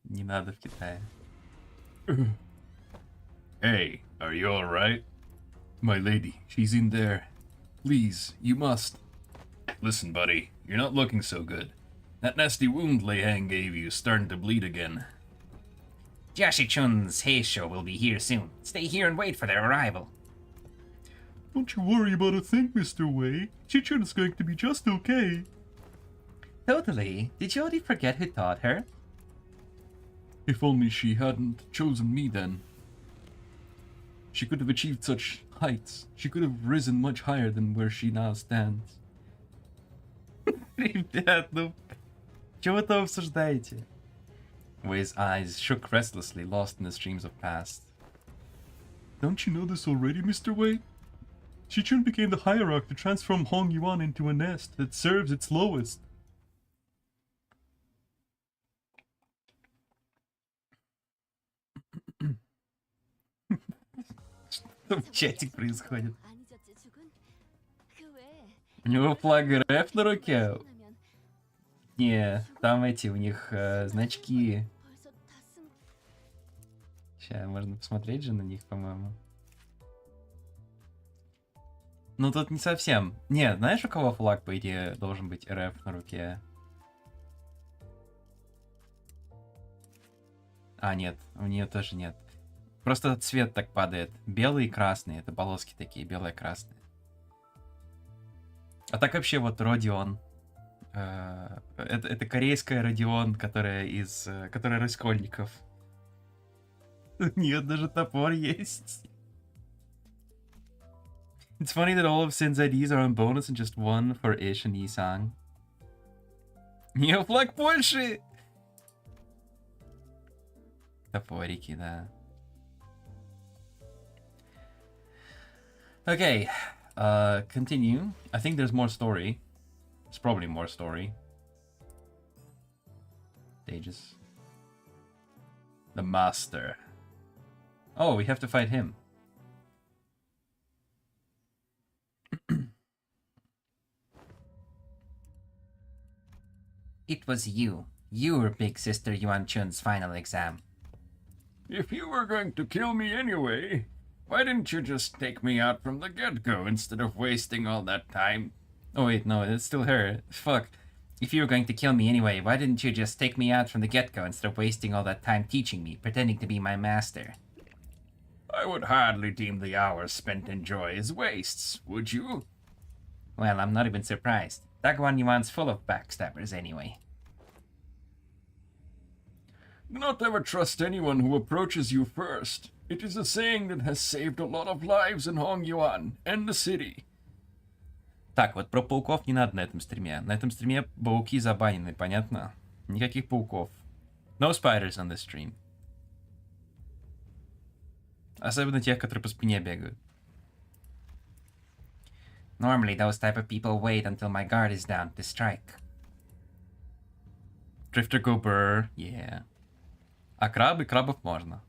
S2: Не надо в Китае.
S5: Hey, are you alright? My lady, she's in there. Please, you must. Listen, buddy, you're not looking so good. That nasty wound Lei-Hang gave you is starting to bleed again.
S6: Joshi-chun's Hay Show will be here soon. Stay here and wait for their arrival.
S5: Don't you worry about a thing, Mr. Wei. Chichun is going to be just okay.
S1: Totally. Did you already forget who taught her?
S5: If only she hadn't chosen me then. She could have achieved such heights. She could have risen much higher than where she now stands.
S2: Ребят, ну... Чего вы там обсуждаете? Way's eyes shook restlessly, lost in the streams of past.
S5: Don't you know this already, Mr. Wei? Shichun became the hierarch to transform Hong Yuan into a nest that serves its lowest.
S2: Что в чате происходит?
S3: 안 잊었지 죽은? 그 외에
S2: У него флаг РФ на руке?
S3: 하면
S2: Не, там эти у них значки.
S3: 벌써 다 쓴.
S2: Сейчас, можно посмотреть же на них, по-моему. Ну тут не совсем. Не, знаешь, у кого флаг, по идее, должен быть РФ на руке? А, нет, у нее тоже нет. Просто цвет так падает. Белый и красный. Это полоски такие, белые и красные. А так вообще вот Родион. Это корейская Родион, которая из... которая Раскольников. У нее даже топор есть. It's funny that all of Sin's IDs are on bonus and just one for Ish and Yisang. У нее флаг Польши! Топорики, да. Okay, continue. I think there's more story. There's probably more story. Stages. The Master. Oh, we have to fight him.
S6: It was you. You were Big Sister Yuan Chun's final exam.
S5: If you were going to kill me anyway, why didn't you just take me out from the get-go instead of wasting all that time?
S2: Oh wait, no, it's still her. Fuck.
S6: If you were going to kill me anyway, why didn't you just take me out from the get-go instead of wasting all that time teaching me, pretending to be my master?
S5: I would hardly deem the hours spent in joy as wastes, would you?
S6: Well, I'm not even surprised. Dagwan Yuan's full of backstabbers anyway.
S5: Do not ever trust anyone who approaches you first. It is a saying that has saved a lot of lives in Hongyuan and the city.
S2: Так, вот про пауков не надо на этом стриме. На этом стриме пауки забанены, понятно? Никаких пауков. No spiders on this stream. Особенно тех, которые по спине бегают.
S6: Normally, those type of people wait until my guard is down to strike.
S2: Drifter go burr, yeah. А крабов можно.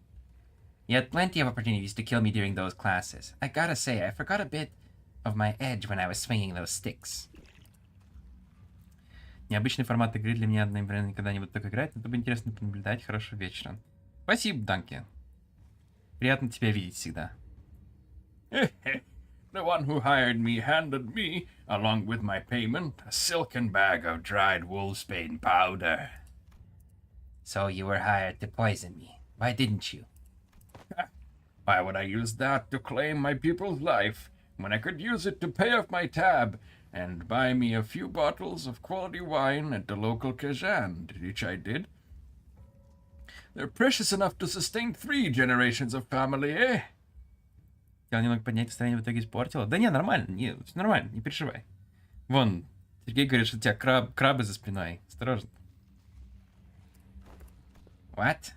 S6: You had plenty of opportunities to kill me during those classes. I gotta say, I forgot a bit of my edge when I was swinging those sticks.
S2: Необычный формат игры для меня, наверное, никогда не буду так играть, но это бы интересно понаблюдать. Хорошего вечера. Спасибо, Данки. Приятно тебя видеть всегда.
S5: The one who hired me handed me, along with my payment, a silken bag of dried wolfsbane powder.
S6: So you were hired to poison me. Why didn't you?
S5: Why would I use that to claim my people's life, when I could use it to pay off my tab and buy me a few bottles of quality wine at the local Kazan, which I did? They're precious enough to sustain 3 generations of family, eh?
S2: Хотел немного поднять настроение, в итоге испортила. Да не, нормально, все нормально, не переживай. Вон, Сергей говорит, что у тебя крабы за спиной. Осторожно.
S6: What?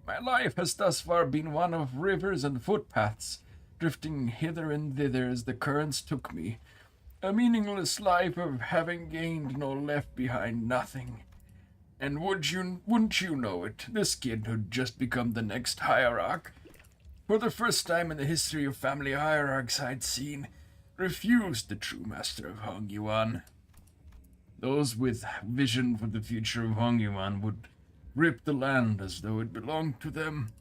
S5: My life has thus far been one of rivers and footpaths, drifting hither and thither as the currents took me. A meaningless life of having gained nor left behind nothing. And wouldn't you know it, this kid who'd just become the next hierarch, for the first time in the history of family hierarchs I'd seen, refused the true master of Hongyuan. Those with vision for the future of Hongyuan would rip the land as though it belonged to them.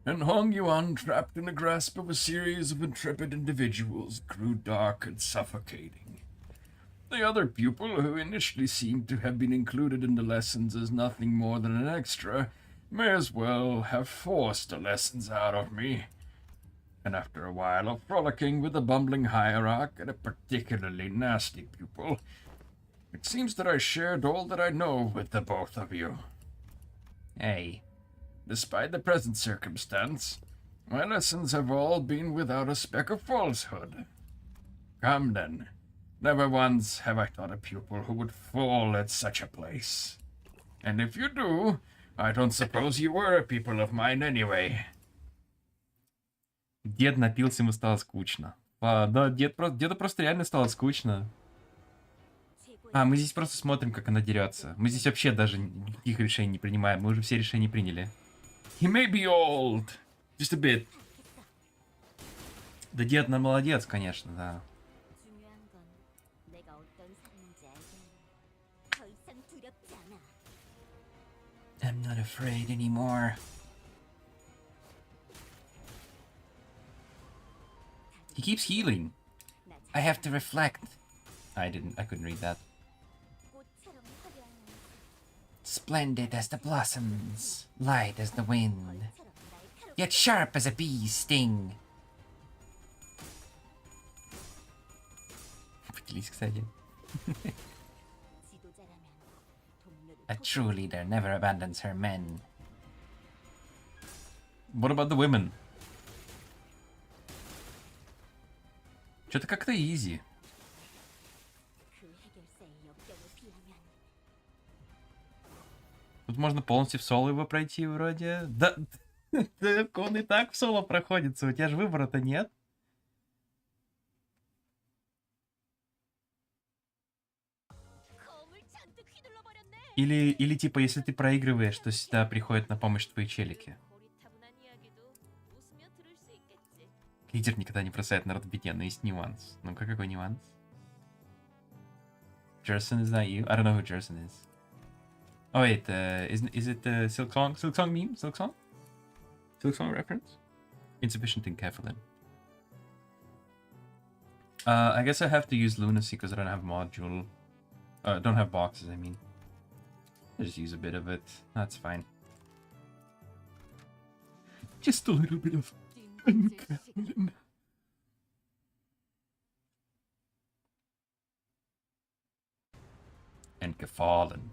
S5: And Hongyuan, trapped in the grasp of a series of intrepid individuals, grew dark and suffocating. The other pupil, who initially seemed to have been included in the lessons as nothing more than an extra, may as well have forced the lessons out of me. And after a while of frolicking with a bumbling hierarch and a particularly nasty pupil, it seems that I shared all that I know with the both of you.
S6: Hey,
S5: Despite the present circumstance, my lessons have all been without a speck of falsehood. Come then, never once have I thought a pupil who would fall at such a place. And if you do, I don't suppose you were a pupil of mine anyway.
S2: Дед напился, ему стало скучно. А, да, деду просто реально стало скучно. А, мы здесь просто смотрим, как она дерется. Мы здесь вообще даже никаких решений не принимаем. Мы уже все решения приняли. He may be old. Just a bit. Да дед на молодец, конечно, да.
S3: 중요한 건 내가 어떤 사람인지 알겠니? 더 이상 두렵지 않아.
S6: I'm not afraid anymore.
S2: He keeps healing.
S3: 나
S6: I have to reflect.
S2: I couldn't read that.
S3: 꽃처럼 화려한
S6: Splendid as the blossoms, light as the wind,
S3: 벌처럼 날카롭고
S6: yet sharp as a bee's sting.
S2: Поделись, кстати.
S3: 지도자라면 동료를
S6: A true leader never abandons her men.
S2: What about the women? Что-то как-то easy.
S3: 그 해결사의 역경을 피하면
S2: Тут можно полностью в соло его пройти вроде. Да, да, он и так в соло проходится. У тебя же выбора-то нет.
S3: 검을 잔뜩 휘둘러 버렸네.
S2: Или типа, если ты проигрываешь, то сюда приходят на помощь твои челики.
S3: 고리타분한 이야기도 웃으며 들을 수 있겠지.
S2: Лидер никогда не бросает народ в беде, но есть нюанс. Ну-ка, какой нюанс? Jerson is that you? I don't know who Jerson is. Oh wait, is it the Silk Song? Silk Song meme? Silk Song? Silk Song reference? Insufficient in Kefalin. I guess I have to use Lunacy because I don't have module. Don't have boxes, I mean. I'll just use a bit of it. That's fine. Just a little bit of Kefalin. And Kefalin.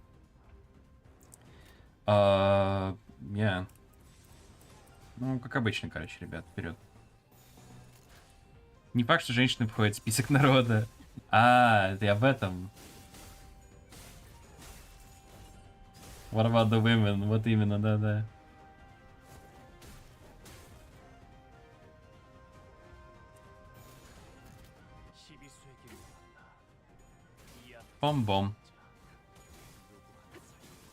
S2: Yeah. Ну, как обычно, короче, ребят, вперед. Не факт, что женщины входят в список народа. А, ты об этом. What about the women? Вот именно, да-да.
S4: 시비수의 길을 걸었다. 이야
S2: Бом-бом.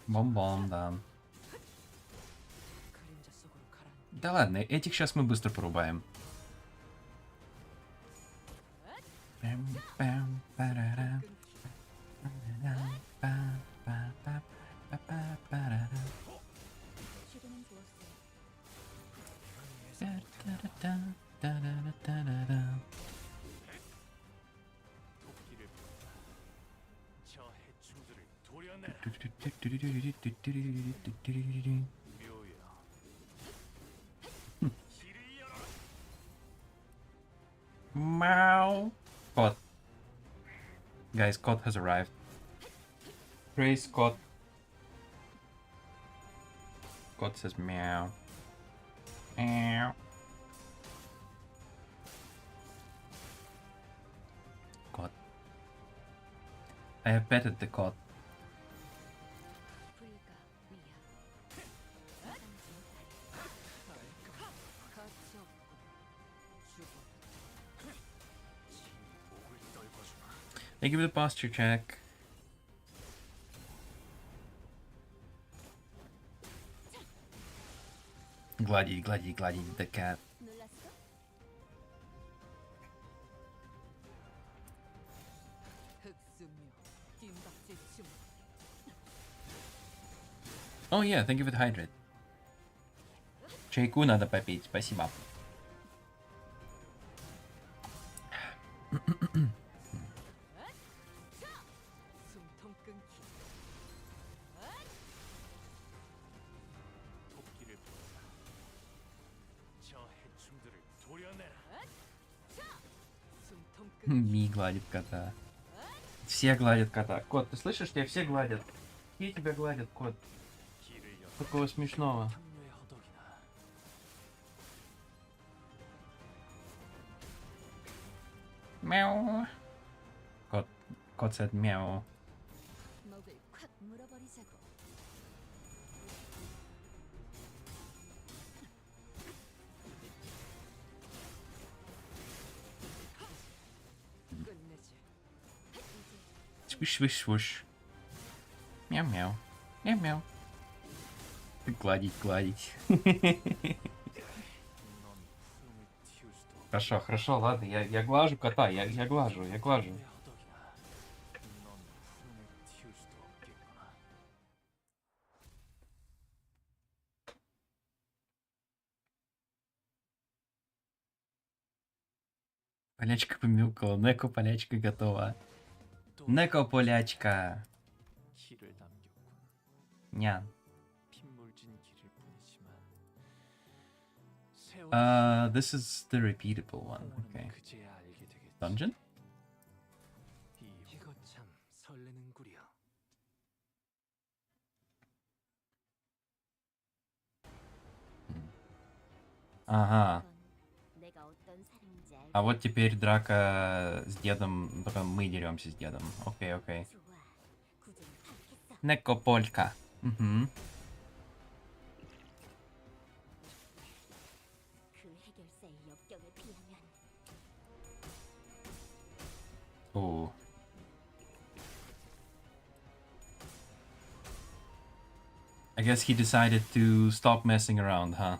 S2: Бом-бом, да.
S4: 그림자 속으로 가라.
S2: Да ладно, этих сейчас мы быстро порубаем.
S3: 최근엔 좋았어.
S4: 토끼를 부른다. 저 해충들을 도려내라. 묘야. 길을 열어라.
S2: Meow. Cod. Guys, Cod has arrived. Praise Cod. Cod says meow. Meow. Cod. I have petted the cod.
S3: 불가 위야. 가치 없고 죽어.
S4: 목을 떨궈주마.
S2: I give it a posture check. Gladdy, gladdy, gladdy, the cat.
S3: 놀랐어? 흑수묘 뒷박질 중.
S2: Oh yeah, thank you for the hydrate. Чайку надо попить, спасибо.
S3: 숨통 끊기.
S4: 토끼를 부른다. 저 해충들을 도려내라.
S3: 숨통 끊기.
S2: Ми гладит кота. Все гладят кота. Кот, ты слышишь, тебя все гладят. Все тебя гладят, кот.
S4: 길을 열어.
S2: Какого смешного.
S4: 탕류의 허덕이나.
S2: Мяу. Кот said мяу.
S3: 목을 콱 물어버리자고.
S2: Свиш, свиш, свиш. Мяу-мяу. Мяу-мяу. Гладить, гладить.
S4: 넌 숨을 틔울 수도 없겠구나.
S2: Хорошо, хорошо, ладно, я глажу кота, я глажу.
S4: 허덕이나. 넌 숨을 틔울 수도 없겠구나.
S2: Полячка помюкала, Неко полячка готова.
S4: 또
S2: Неко полячка.
S4: 길을 남겼군.
S2: Нян.
S4: 핏물진 길일 뿐이지만
S2: This is the repeatable one. Okay.
S4: 그제야 알게 되겠지.
S2: Dungeon?
S4: 이거 참 설레는구려.
S2: Ага.
S3: 건 내가 어떤 사람인지 알고
S2: А вот теперь драка с дедом, только мы деремся с дедом. Окей, окей.
S3: 좋아. 구좀 하겠어.
S2: Неко полька. Угу.
S3: 그 해결사의 역경에 비하면
S2: О. I guess he decided to stop messing around, huh?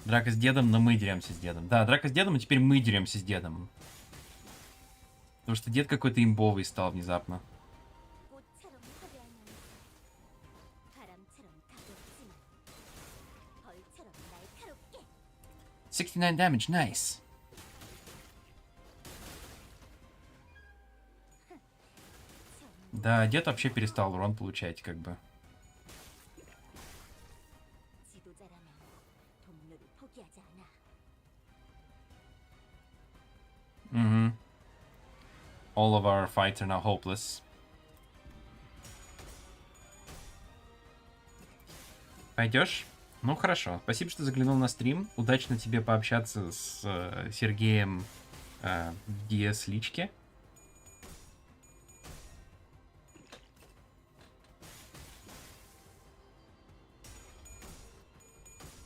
S2: Драка с дедом, но мы деремся с дедом. Да, драка с дедом, а теперь мы деремся с дедом. Потому что дед какой-то имбовый стал внезапно.
S3: 꽃처럼 화려하면서 바람처럼 가볍지만 벌처럼 날카롭게
S2: 69 damage, nice. Да, дед вообще перестал урон получать, как бы.
S3: 지도자라면 동료를 포기하지 않아.
S2: Угу. All of our fights are now hopeless. Пойдешь? Ну хорошо. Спасибо, что заглянул на стрим. Удачно тебе пообщаться с Сергеем в DS личке.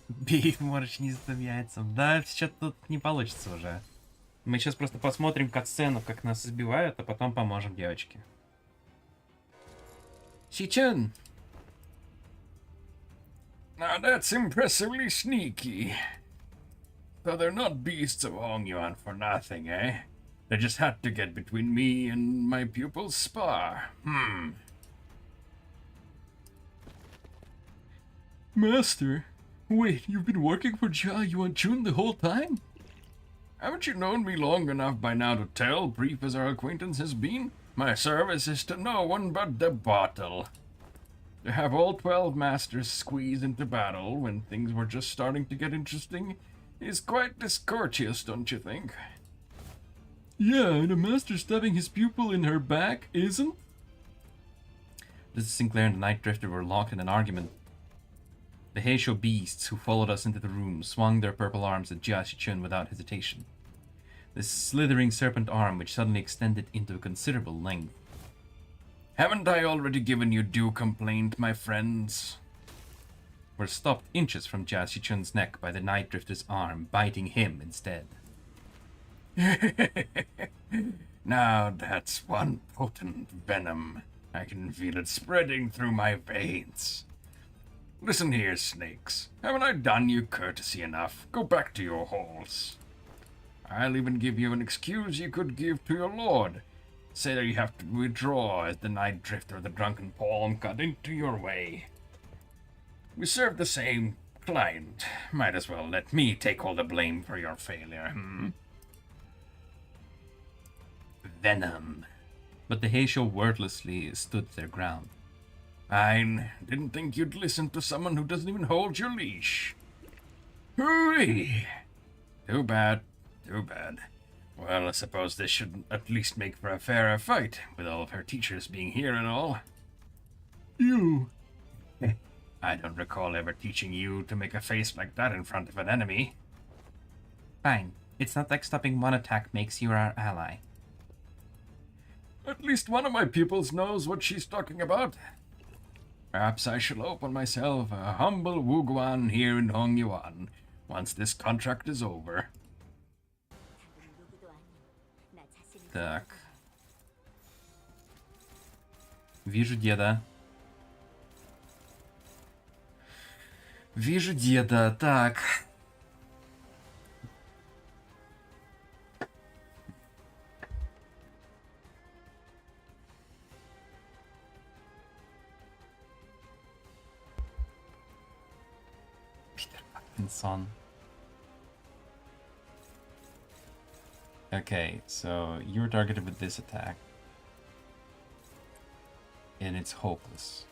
S2: Бей морщинистым яйцем. Да, сейчас тут не получится уже. Мы сейчас просто посмотрим катсцену, как нас избивают, а потом поможем девочке. Сичен!
S5: Now that's impressively sneaky. So they're not beasts of Hongyuan for nothing, eh? They just had to get between me and my pupil's spar.
S2: Master, wait, you've been working for Jia Yuan-chun the whole time?
S5: Haven't you known me long enough by now to tell, brief as our acquaintance has been? My service is to no one but the bottle. To have all 12 masters squeeze into battle when things were just starting to get interesting is quite discourteous, don't you think?
S2: Yeah, and a master stabbing his pupil in her back isn't? This Sinclair and the Night Drifter were locked in an argument. The Heisho beasts who followed us into the room swung their purple arms at Jia Shichun without hesitation. This slithering serpent arm which suddenly extended into a considerable length.
S5: Haven't I already given you due complaint, my friends?
S2: Were stopped inches from Jia Shichun's neck by the Night Drifter's arm, biting him instead.
S5: Now that's one potent venom. I can feel it spreading through my veins. Listen here, snakes. Haven't I done you courtesy enough? Go back to your holes. I'll even give you an excuse you could give to your lord. Say that you have to withdraw as the Night Drifter of the Drunken Palm got into your way. We serve the same client. Might as well let me take all the blame for your failure,
S2: Venom. But the Heisho wordlessly stood their ground.
S5: Fine. Didn't think you'd listen to someone who doesn't even hold your leash. Hooray! Too bad. Too bad. Well, I suppose this should at least make for a fairer fight, with all of her teachers being here and all.
S2: You.
S5: I don't recall ever teaching you to make a face like that in front of an enemy.
S2: Fine. It's not like stopping one attack makes you our ally.
S5: At least one of my pupils knows what she's talking about. Perhaps I shall open myself a humble wuguan here in Hongyuan once this contract is over.
S3: 다른 누구도 아닌 나 자신을
S2: Так. Вижу деда. Вижу деда. Так. Питер Паркинсон. Okay, so you're targeted with this attack. And it's hopeless.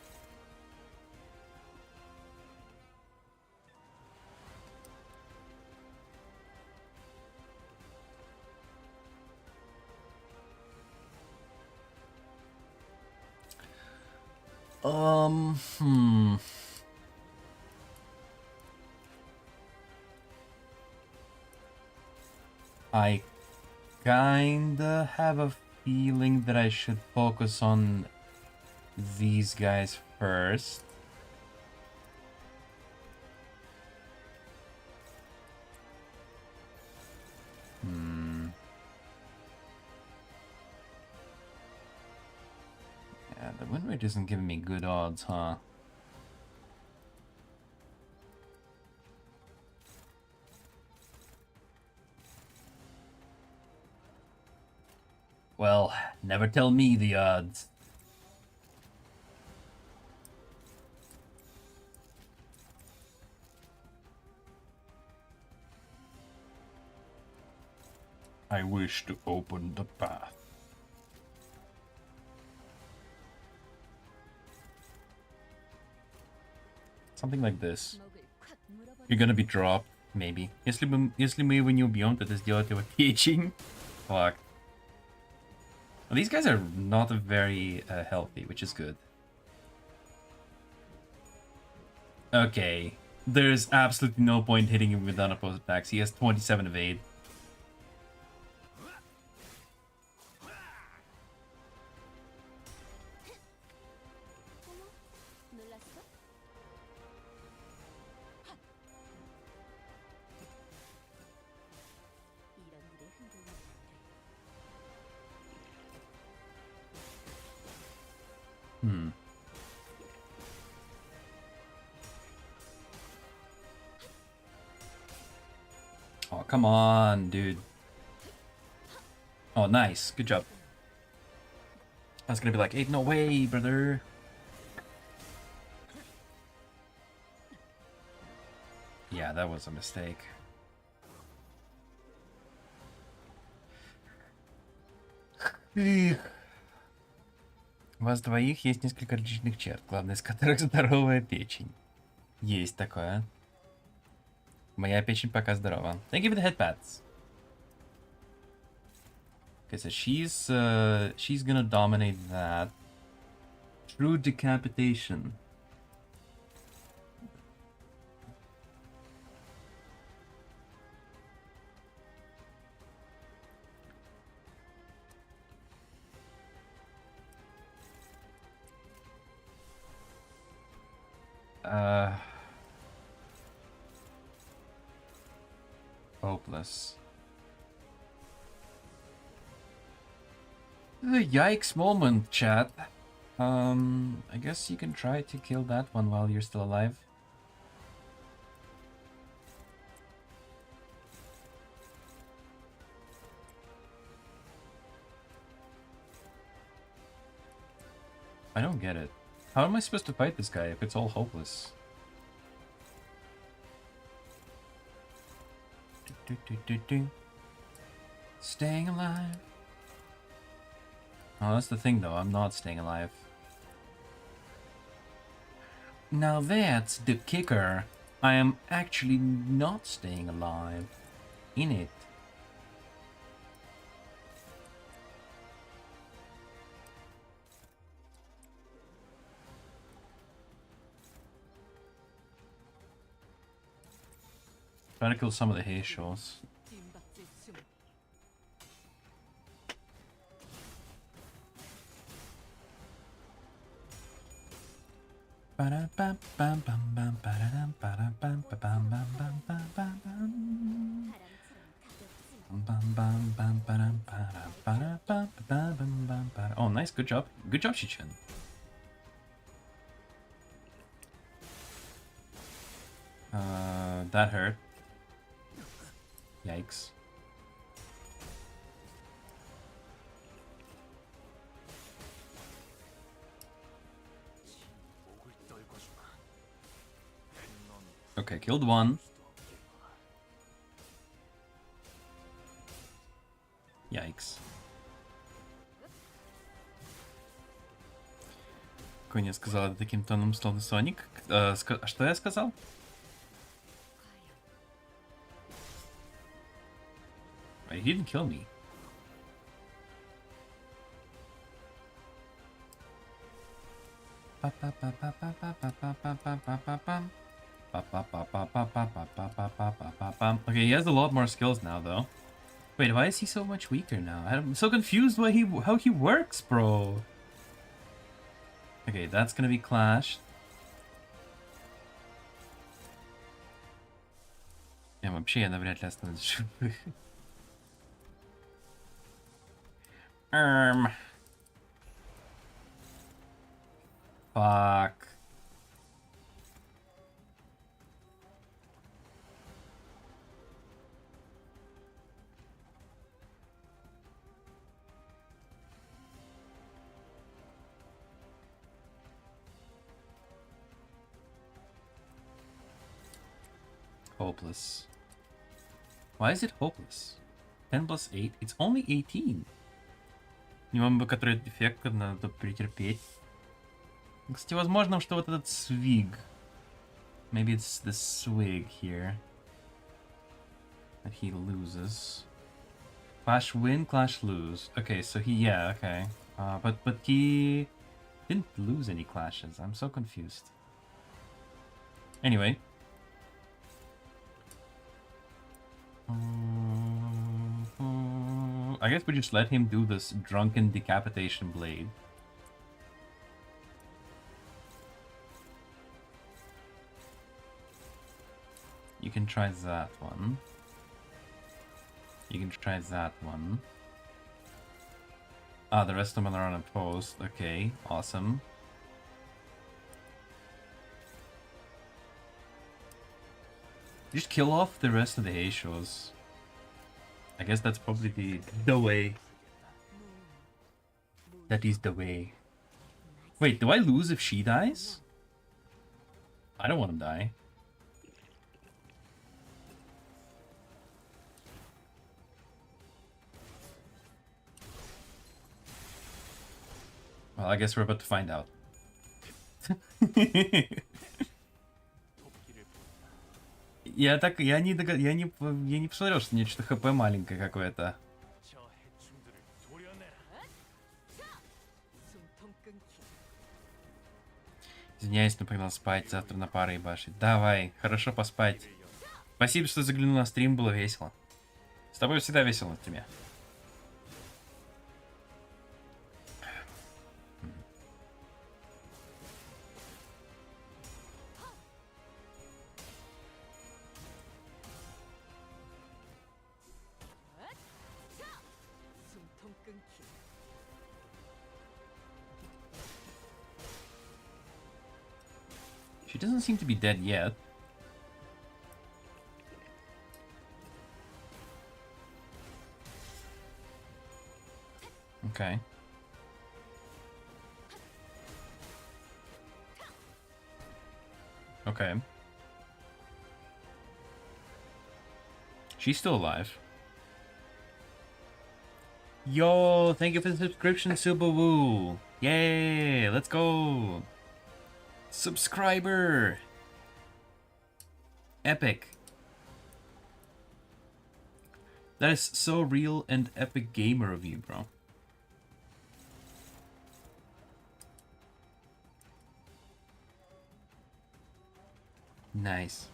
S2: Hmm. I kinda have a feeling that I should focus on these guys first. Yeah, the win rate isn't giving me good odds, huh? Well, never tell me the odds. I wish to open the path. Something like this. You're gonna be dropped, maybe. Если мы не убьем, то это сделать его teaching. Fuck. Well, these guys are not very healthy, which is good. Okay. There's absolutely no point hitting him with unopposed attacks. He has 27 evade.
S3: 놀랐어? 이런 일에 흔들리면 안 돼.
S2: Hmm. Oh, come on, dude. Oh, nice. Good job. I was gonna be like, ain't no way, brother. Yeah, that was a mistake. У вас двоих есть несколько отличных черт, главная из которых здоровая печень. Есть такое. Моя печень пока здорова. Thank you for the headpats. Okay, so she's gonna dominate that. True decapitation. Hopeless. The yikes moment, chat. I guess you can try to kill that one while you're still alive. I don't get it. How am I supposed to fight this guy if it's all hopeless? Staying alive. Oh, that's the thing though, I'm not staying alive. Now that's the kicker. I am actually not staying alive. In it. Trying to kill some of the hay shows. Oh, nice. Good job. Good job, Shichen. That hurt. Yikes.
S4: 목을 떨궈주마.
S2: Okay, killed one. Yikes. Коня сказала таким тоном, словно Соник. А что я сказал? Wait, he didn't kill me. Okay, he has a lot more skills now, though. Wait, why is he so much weaker now? I'm so confused how he works, bro. Okay, that's gonna be clashed. Я вообще я навряд ли останусь живых. Fuck. Hopeless. Why is it hopeless? 10 plus 8? It's only 18. Немного, который дефект, надо претерпеть. Кстати, возможно, что вот этот свиг. Maybe it's the swig here. That he loses. Clash win, clash lose. Okay, so yeah, okay. But he didn't lose any clashes. I'm so confused. Anyway. I guess we just let him do this drunken decapitation blade. You can try that one. You can try that one. Ah, the rest of them are unopposed. Okay, awesome. Just kill off the rest of the Heishos. I guess that's probably the way. That is the way. Wait, do I lose if she dies? I don't want to die. Well, I guess we're about to find out. Я не посмотрел, что у нее что-то хп маленькое какое-то.
S4: 저 해충들을 도려내라.
S3: 숨통 끊기.
S2: Извиняюсь, но погнал спать, завтра на пары ебашить. Давай, хорошо поспать. Спасибо, что заглянул на стрим, было весело. С тобой всегда весело, тебе.
S3: 숨통 끊기.
S2: She doesn't seem to be dead yet. Okay. Okay. She's still alive. Yo, thank you for the subscription, Subaru. Yay, let's go. Subscriber. Epic. That is so real and epic gamer of you, bro. Nice.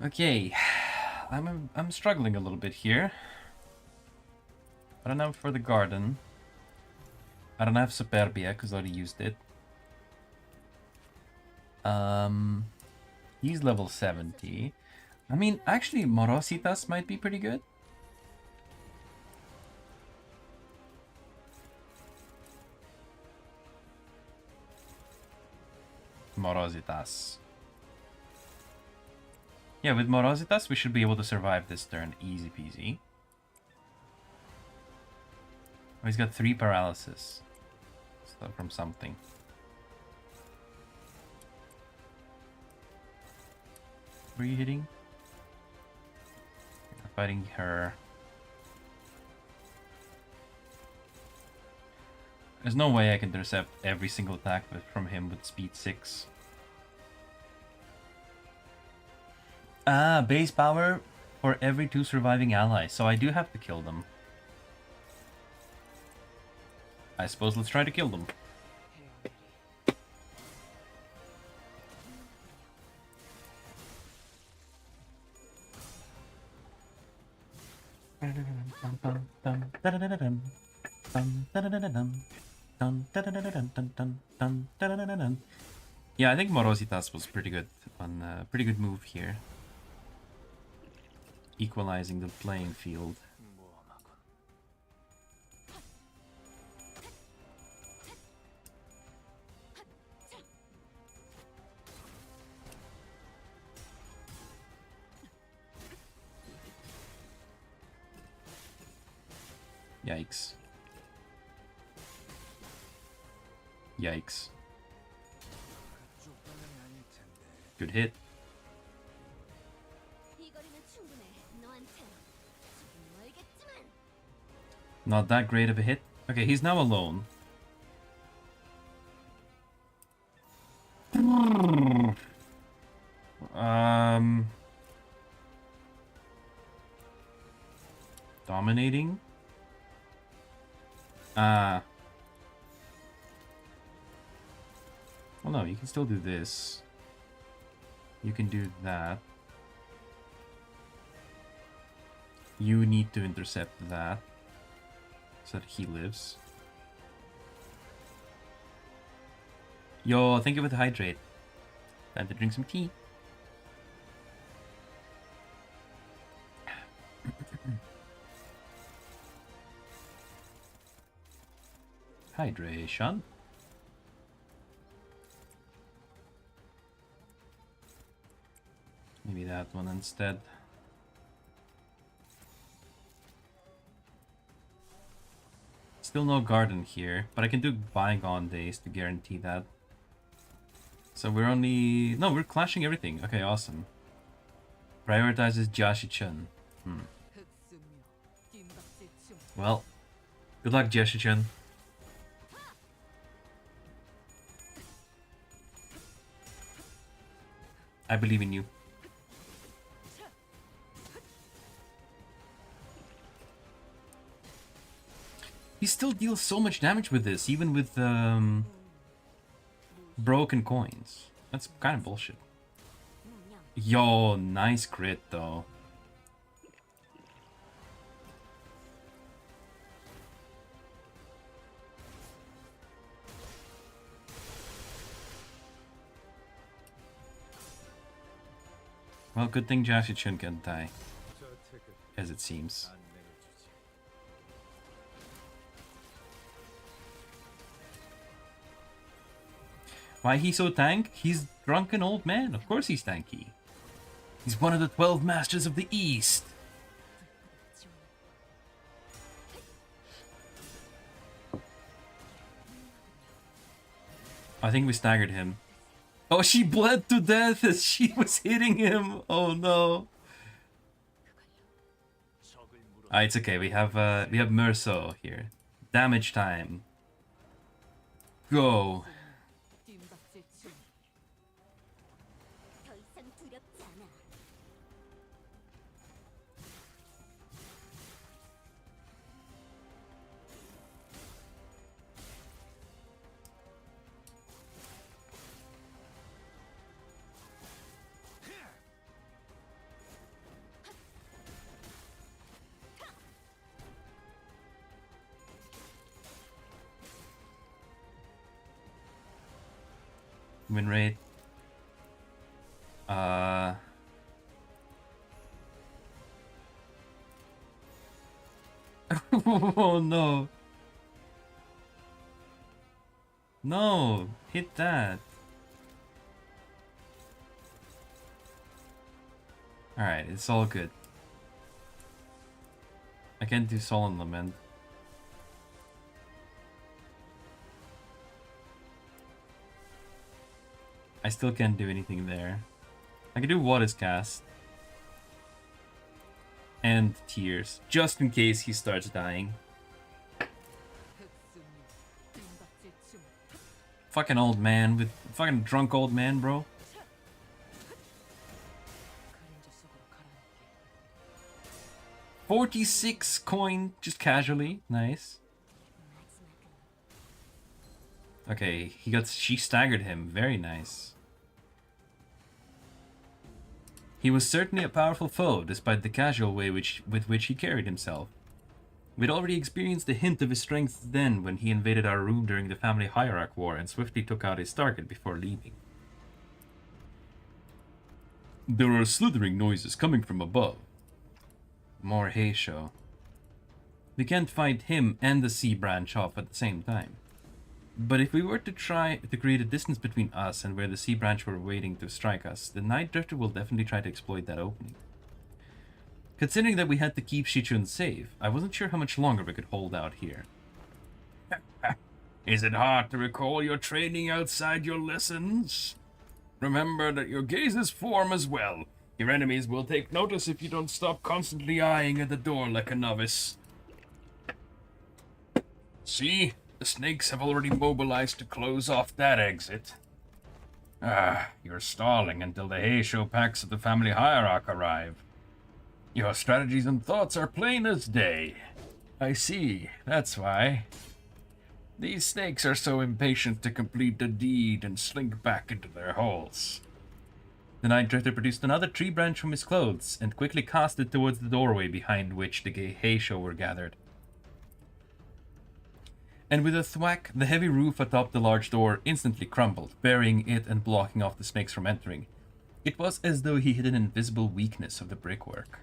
S2: Okay, I'm struggling a little bit here. I don't have for the garden. I don't have Superbia because I already used it. He's level 70. I mean, actually, Morositas might be pretty good. Morositas. Yeah, with Morositas, we should be able to survive this turn easy peasy. Oh, he's got 3 paralysis. So from something. Were you hitting? You're fighting her. There's no way I can intercept every single attack from him with speed 6. Ah, base power for every 2 surviving allies. So I do have to kill them. I suppose let's try to kill them. Yeah, I think Morositas was pretty good on pretty good move here. Equalizing the playing field. Yikes. Yikes. Good hit. Not that great of a hit. Okay, he's now alone. Dominating? Well, no, you can still do this. You can do that. You need to intercept that so that he lives. Yo, thank you for the hydrate. Time to drink some tea. Hydration. Maybe that one instead. Still no garden here, but I can do bygone days to guarantee that. So we're only... No, we're clashing everything. Okay, awesome. Prioritizes Jashi-chun. Well, good luck, Jashi-chun. I believe in you. He still deals so much damage with this, even with broken coins. That's kind of bullshit. Yo, nice crit though. Well, good thing Jashi-chun can't die, as it seems. Why he so tank? He's drunken old man. Of course he's tanky. He's one of the 12 masters of the East. I think we staggered him. Oh, she bled to death as she was hitting him. Oh no. Ah, it's okay. We have Merso here. Damage time. Go. Win rate. Oh no. No, hit that. Alright, it's all good. I can't do Solemn Lament. I still can't do anything there. I can do What is Cast. And Tears, just in case he starts dying. Fucking old man with fucking drunk old man, bro. 46 coin, just casually, nice. Okay, she staggered him, very nice. He was certainly a powerful foe, despite the casual way with which he carried himself. We'd already experienced a hint of his strength then when he invaded our room during the family hierarch war and swiftly took out his target before leaving. There are slithering noises coming from above. More Heisho. We can't fight him and the sea branch off at the same time. But if we were to try to create a distance between us and where the sea branch were waiting to strike us, the Night Drifter will definitely try to exploit that opening. Considering that we had to keep Shichun safe, I wasn't sure how much longer we could hold out here.
S5: Is it hard to recall your training outside your lessons? Remember that your gazes form as well. Your enemies will take notice if you don't stop constantly eyeing at the door like a novice. See? The snakes have already mobilized to close off that exit. You're stalling until the Heisho packs of the family hierarch arrive. Your strategies and thoughts are plain as day. I see, that's why. These snakes are so impatient to complete the deed and slink back into their holes.
S2: The Night Drifter produced another tree branch from his clothes and quickly cast it towards the doorway behind which the Heisho were gathered. And with a thwack, the heavy roof atop the large door instantly crumbled, burying it and blocking off the snakes from entering. It was as though he hit an invisible weakness of the brickwork.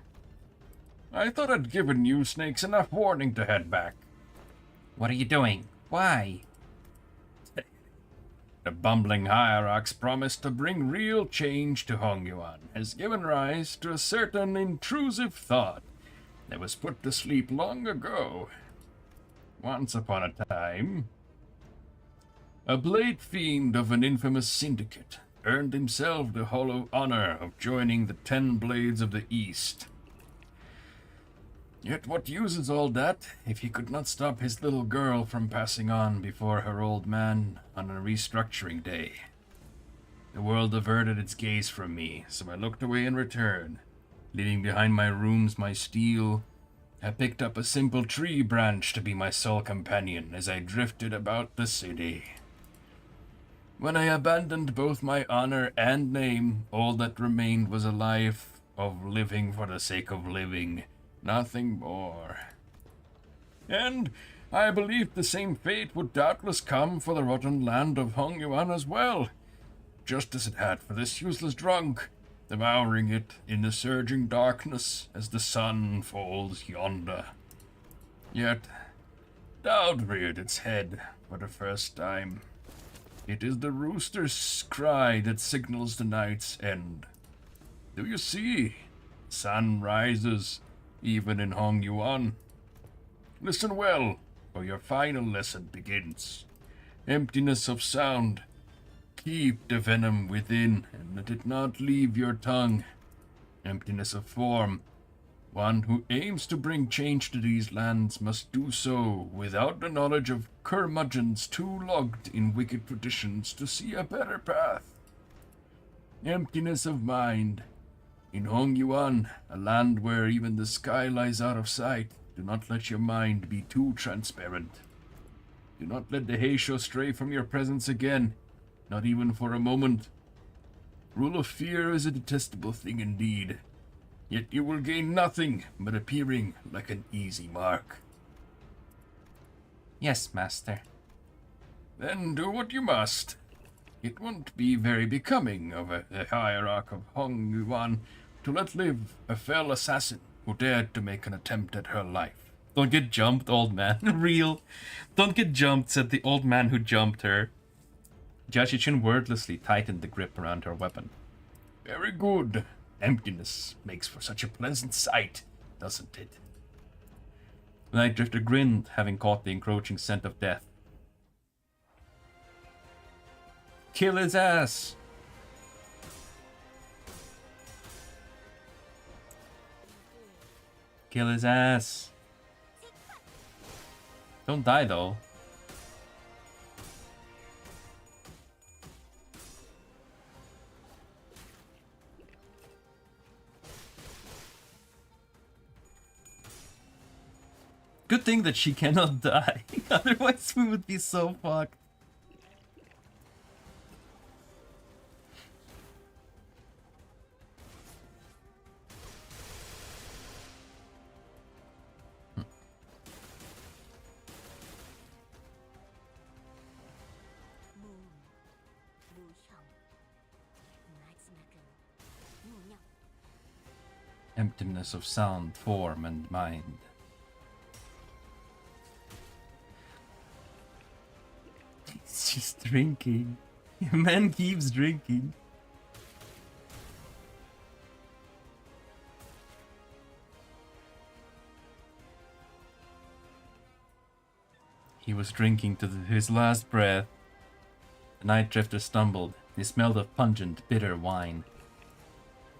S5: I thought I'd given you snakes enough warning to head back.
S6: What are you doing? Why?
S5: The bumbling hierarch's promise to bring real change to Hongyuan has given rise to a certain intrusive thought that was put to sleep long ago. Once upon a time, a blade fiend of an infamous syndicate earned himself the hollow honor of joining the 10 Blades of the East. Yet what use is all that if he could not stop his little girl from passing on before her old man on a restructuring day? The world averted its gaze from me, so I looked away in return, leaving behind my rooms my steel. I picked up a simple tree branch to be my sole companion as I drifted about the city. When I abandoned both my honor and name, all that remained was a life of living for the sake of living, nothing more. And I believed the same fate would doubtless come for the rotten land of Hongyuan as well, just as it had for this useless drunk, devouring it in the surging darkness as the sun falls yonder. Yet, doubt reared its head for the first time. It is the rooster's cry that signals the night's end. Do you see? The sun rises, even in Hongyuan. Listen well, or your final lesson begins. Emptiness of sound. Keep the venom within, and let it not leave your tongue. Emptiness of form. One who aims to bring change to these lands must do so without the knowledge of curmudgeons too logged in wicked traditions to see a better path. Emptiness of mind. In Hongyuan, a land where even the sky lies out of sight, do not let your mind be too transparent. Do not let the Heisho stray from your presence again, not even for a moment. Rule of fear is a detestable thing indeed, yet you will gain nothing but appearing like an easy mark.
S6: Yes, master.
S5: Then do what you must. It won't be very becoming of a hierarch of Hongyuan to let live a fell assassin who dared to make an attempt at her life.
S2: Don't get jumped, old man. Real. Don't get jumped, said the old man who jumped her. Jia Shichun wordlessly tightened the grip around her weapon.
S5: Very good. Emptiness makes for such a pleasant sight, doesn't it?
S2: The Night Drifter grinned, having caught the encroaching scent of death. Kill his ass! Kill his ass! Don't die though. Good thing that she cannot die. Otherwise we would be so fucked.
S3: 무, 무형, 말씀하길, 무력,
S2: Emptiness of sound, form, and mind. He's just drinking. Man keeps drinking. He was drinking to his last breath. The Night Drifter stumbled. He smelled of pungent, bitter wine.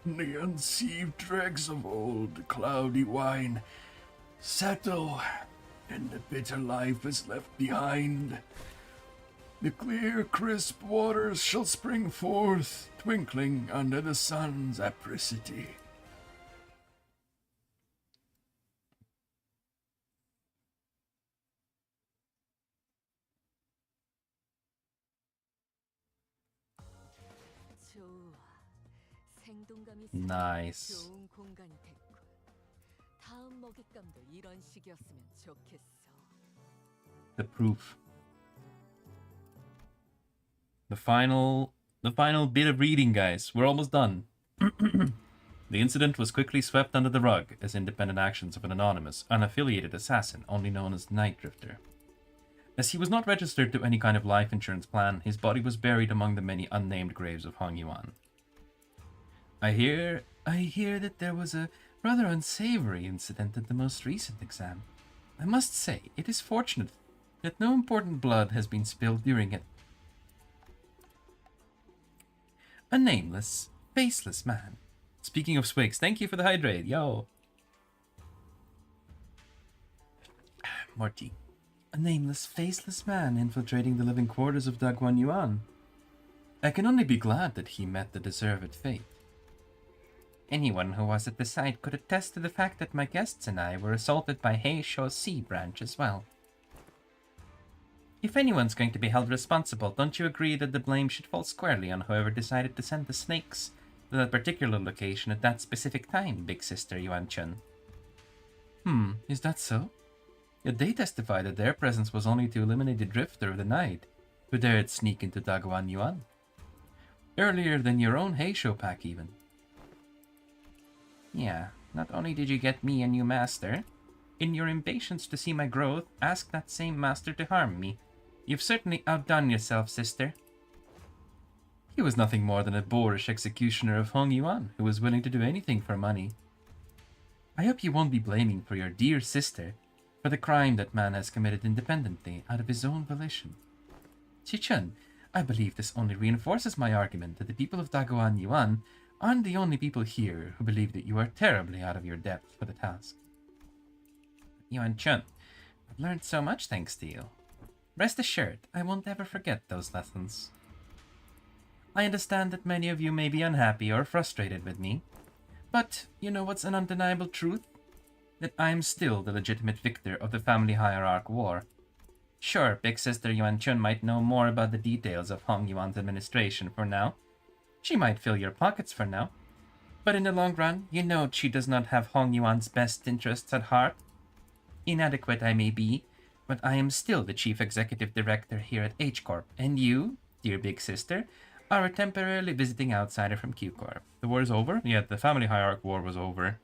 S5: The unsieved dregs of old, cloudy wine settle, and the bitter life is left behind. The clear, crisp waters shall spring forth, twinkling under the sun's apricity.
S3: 좋아. 생동감이
S2: Nice.
S3: 좋은 공간이 됐군. 다음 먹잇감도 이런 식이었으면 좋겠어.
S2: The proof. The final bit of reading, guys. We're almost done. The incident was quickly swept under the rug as independent actions of an anonymous, unaffiliated assassin only known as Night Drifter. As he was not registered to any kind of life insurance plan, his body was buried among the many unnamed graves of Hong Yuan. I hear that there was a rather unsavory incident at the most recent exam. I must say, it is fortunate that no important blood has been spilled during it. A nameless, faceless man. Speaking of swigs, thank you for the hydrate, yo. Morty. A nameless, faceless man infiltrating the living quarters of Dagwan Yuan. I can only be glad that he met the deserved fate. Anyone who was at the site could attest to the fact that my guests and I were assaulted by Heisho's C branch as well. If anyone's going to be held responsible, don't you agree that the blame should fall squarely on whoever decided to send the snakes to that particular location at that specific time, Big Sister Yuan-chun? Is that so? Yet they testified that their presence was only to eliminate the drifter of the night who dared sneak into Dagwan Yuan. Earlier than your own Heisho pack even. Yeah, not only did you get me a new master, in your impatience to see my growth, ask that same master to harm me. You've certainly outdone yourself, sister. He was nothing more than a boorish executioner of Hong Yuan, who was willing to do anything for money. I hope you won't be blaming for your dear sister for the crime that man has committed independently, out of his own volition. Chi-chun, I believe this only reinforces my argument that the people of Dagwan Yuan aren't the only people here who believe that you are terribly out of your depth for the task. Yuan-chun, I've learned so much thanks to you. Rest assured, I won't ever forget those lessons. I understand that many of you may be unhappy or frustrated with me, but you know what's an undeniable truth? That I am still the legitimate victor of the family hierarch war. Sure, Big Sister Yuan-chun might know more about the details of Hong Yuan's administration for now. She might fill your pockets for now. But in the long run, you know she does not have Hong Yuan's best interests at heart. Inadequate I may be, but I am still the chief executive director here at H-Corp, and you, dear Big Sister, are a temporarily visiting outsider from Q-Corp. The war is over? Yeah, the family hierarch war was over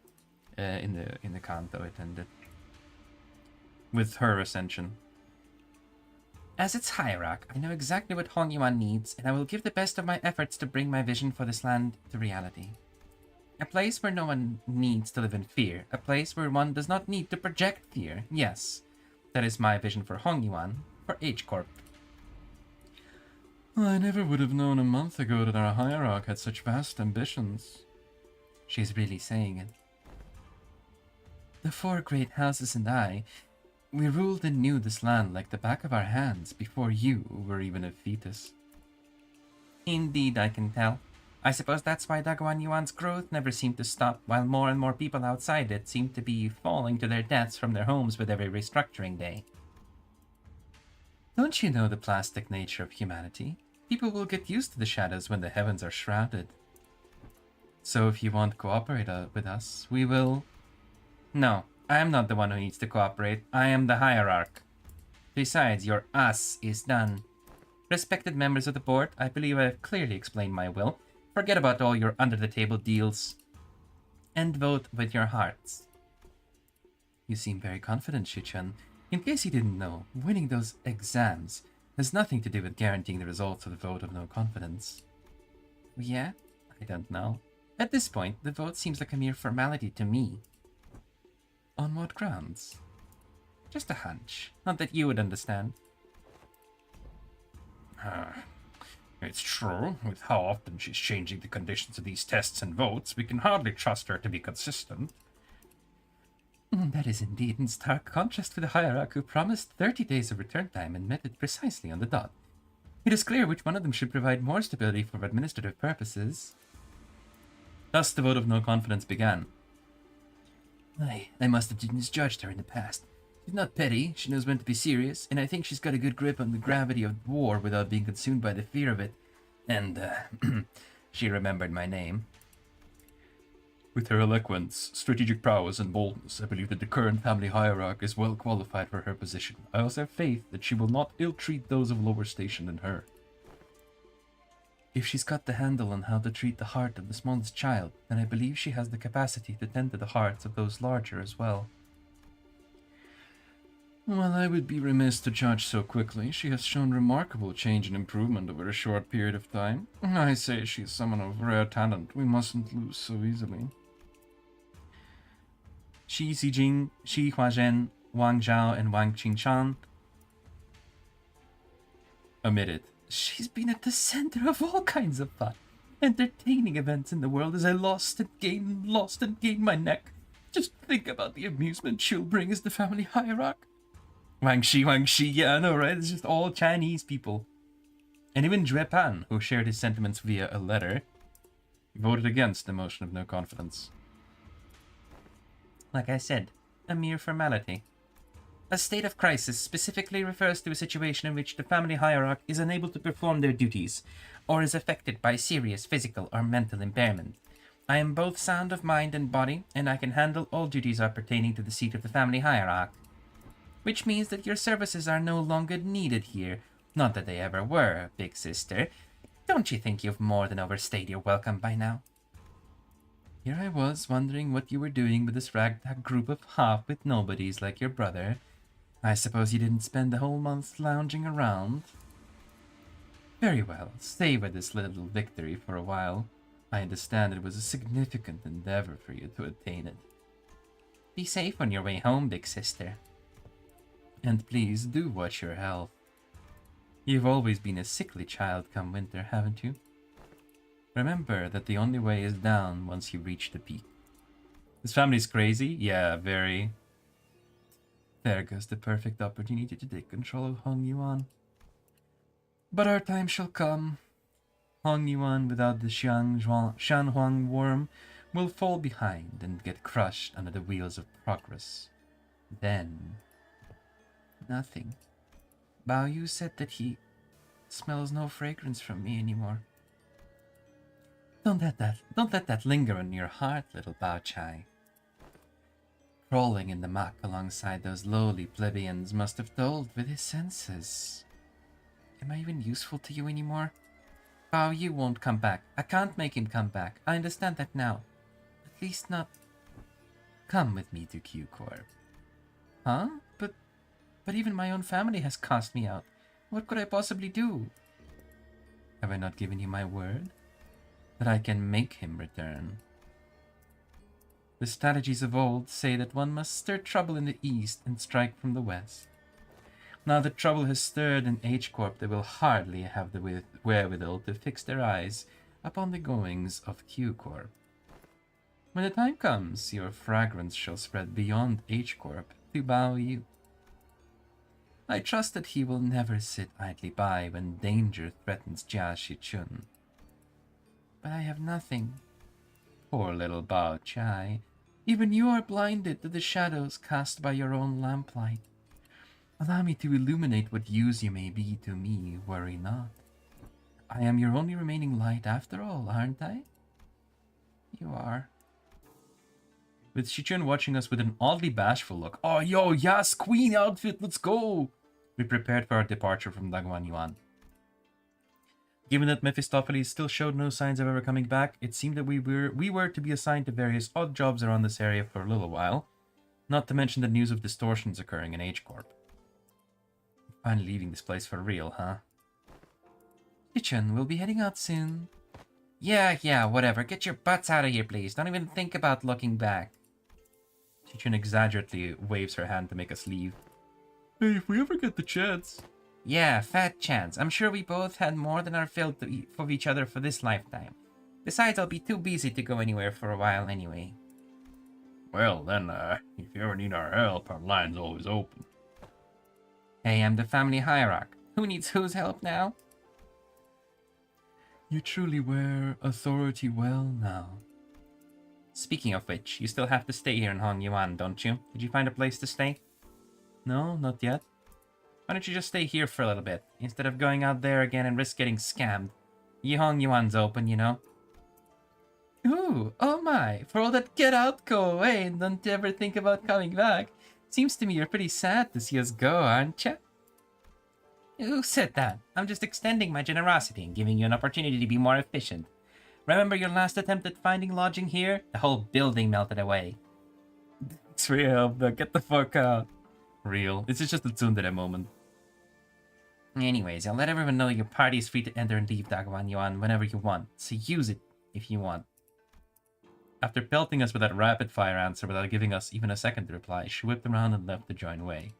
S2: in the Kanto it ended. With her ascension.
S6: As its hierarch, I know exactly what Hong Yuan needs, and I will give the best of my efforts to bring my vision for this land to reality. A place where no one needs to live in fear. A place where one does not need to project fear. Yes, that is my vision for Hongyuan, for H-Corp.
S2: I never would have known a month ago that our hierarch had such vast ambitions.
S6: She's really saying it. The 4 great houses and I, we ruled and knew this land like the back of our hands before you were even a fetus. Indeed, I can tell. I suppose that's why Dagwan Yuan's growth never seemed to stop, while more and more people outside it seemed to be falling to their deaths from their homes with every restructuring day. Don't you know the plastic nature of humanity? People will get used to the shadows when the heavens are shrouded. So if you won't cooperate with us, we will... No, I am not the one who needs to cooperate. I am the hierarch. Besides, your us is done. Respected members of the board, I believe I have clearly explained my will. Forget about all your under-the-table deals. And vote with your hearts. You seem very confident, Shichun. In case you didn't know, winning those exams has nothing to do with guaranteeing the results of the vote of no confidence. Yeah? I don't know. At this point, the vote seems like a mere formality to me. On what grounds? Just a hunch. Not that you would understand.
S5: It's true. With how often she's changing the conditions of these tests and votes, we can hardly trust her to be consistent.
S6: That is indeed in stark contrast to the hierarch who promised 30 days of return time and met it precisely on the dot. It is clear which one of them should provide more stability for administrative purposes. Thus the vote of no confidence began. I must have misjudged her in the past. She's not petty, she knows when to be serious, and I think she's got a good grip on the gravity of war without being consumed by the fear of it. And, she remembered my name.
S5: With her eloquence, strategic prowess, and boldness, I believe that the current family hierarch is well qualified for her position. I also have faith that she will not ill-treat those of lower station than her.
S6: If she's got the handle on how to treat the heart of the smallest child, then I believe she has the capacity to tend to the hearts of those larger as well.
S2: Well, I would be remiss to judge so quickly. She has shown remarkable change and improvement over a short period of time. I say she's someone of rare talent. We mustn't lose so easily.
S6: Shi Xijing, Shi Huazhen, Wang Zhao, and Wang Qingshan admitted, she's been at the center of all kinds of fun, entertaining events in the world as I lost and gained my neck. Just think about the amusement she'll bring as the family hierarch. Wang Shi, yeah, I know, right? It's just all Chinese people. And even Pan, who shared his sentiments via a letter, voted against the motion of no confidence. Like I said, a mere formality. A state of crisis specifically refers to a situation in which the family hierarch is unable to perform their duties, or is affected by serious physical or mental impairment. I am both sound of mind and body, and I can handle all duties appertaining to the seat of the family hierarch. Which means that your services are no longer needed here. Not that they ever were, big sister. Don't you think you've more than overstayed your welcome by now? Here I was, wondering what you were doing with this ragtag group of half-wit nobodies like your brother. I suppose you didn't spend the whole month lounging around? Very well, savor this little victory for a while. I understand it was a significant endeavor for you to attain it. Be safe on your way home, big sister. And please do watch your health. You've always been a sickly child come winter, haven't you? Remember that the only way is down once you reach the peak. This family's crazy? Yeah, very. There goes the perfect opportunity to take control of Hong Yuan. But our time shall come. Hong Yuan without the Shanhuang worm will fall behind and get crushed under the wheels of progress. Then... nothing. Bao Yu said that he smells no fragrance from me anymore. Don't let that linger in your heart, little Bao Chai. Crawling in the muck alongside those lowly plebeians must have dulled with his senses. Am I even useful to you anymore? Bao Yu won't come back. I can't make him come back. I understand that now. At least not... Come with me to Q-Corp. Huh? But even my own family has cast me out. What could I possibly do? Have I not given you my word? That I can make him return. The strategies of old say that one must stir trouble in the east and strike from the west. Now that trouble has stirred in H Corp, they will hardly have the wherewithal to fix their eyes upon the goings of Q Corp. When the time comes, your fragrance shall spread beyond H Corp to bow you. I trust that he will never sit idly by when danger threatens Jia Shichun. But I have nothing. Poor little Bao Chai. Even you are blinded to the shadows cast by your own lamplight. Allow me to illuminate what use you may be to me, worry not. I am your only remaining light after all, aren't I? You are. With Shichun watching us with an oddly bashful look. Oh, yo, yes, queen outfit, let's go! We prepared for our departure from Dagwan Yuan. Given that Mephistopheles still showed no signs of ever coming back, it seemed that we were to be assigned to various odd jobs around this area for a little while, not to mention the news of distortions occurring in H Corp. Finally leaving this place for real, huh? Shichun, we'll be heading out soon. Yeah, whatever. Get your butts out of here, please. Don't even think about looking back. Shichun exaggerately waves her hand to make us leave. Hey, if we ever get the chance. Yeah, fat chance. I'm sure we both had more than our fill to eat for each other for this lifetime. Besides, I'll be too busy to go anywhere for a while anyway.
S5: Well, then, if you ever need our help, our line's always open.
S6: Hey, I'm the family hierarch. Who needs whose help now? You truly wear authority well now. Speaking of which, you still have to stay here in Hong Yuan, don't you? Did you find a place to stay? No, not yet. Why don't you just stay here for a little bit, instead of going out there again and risk getting scammed? Hong Yuan's open, you know. Ooh, oh my, for all that get out, go away, and don't ever think about coming back. Seems to me you're pretty sad to see us go, aren't you? Who said that? I'm just extending my generosity and giving you an opportunity to be more efficient. Remember your last attempt at finding lodging here? The whole building melted away. It's real, but get the fuck out. Real. This is just a tsundere moment. Anyways, I'll let everyone know your party is free to enter and leave Dagwan Yuan whenever you want, so use it if you want. After pelting us with that rapid-fire answer without giving us even a second to reply, she whipped around and left to join Wei.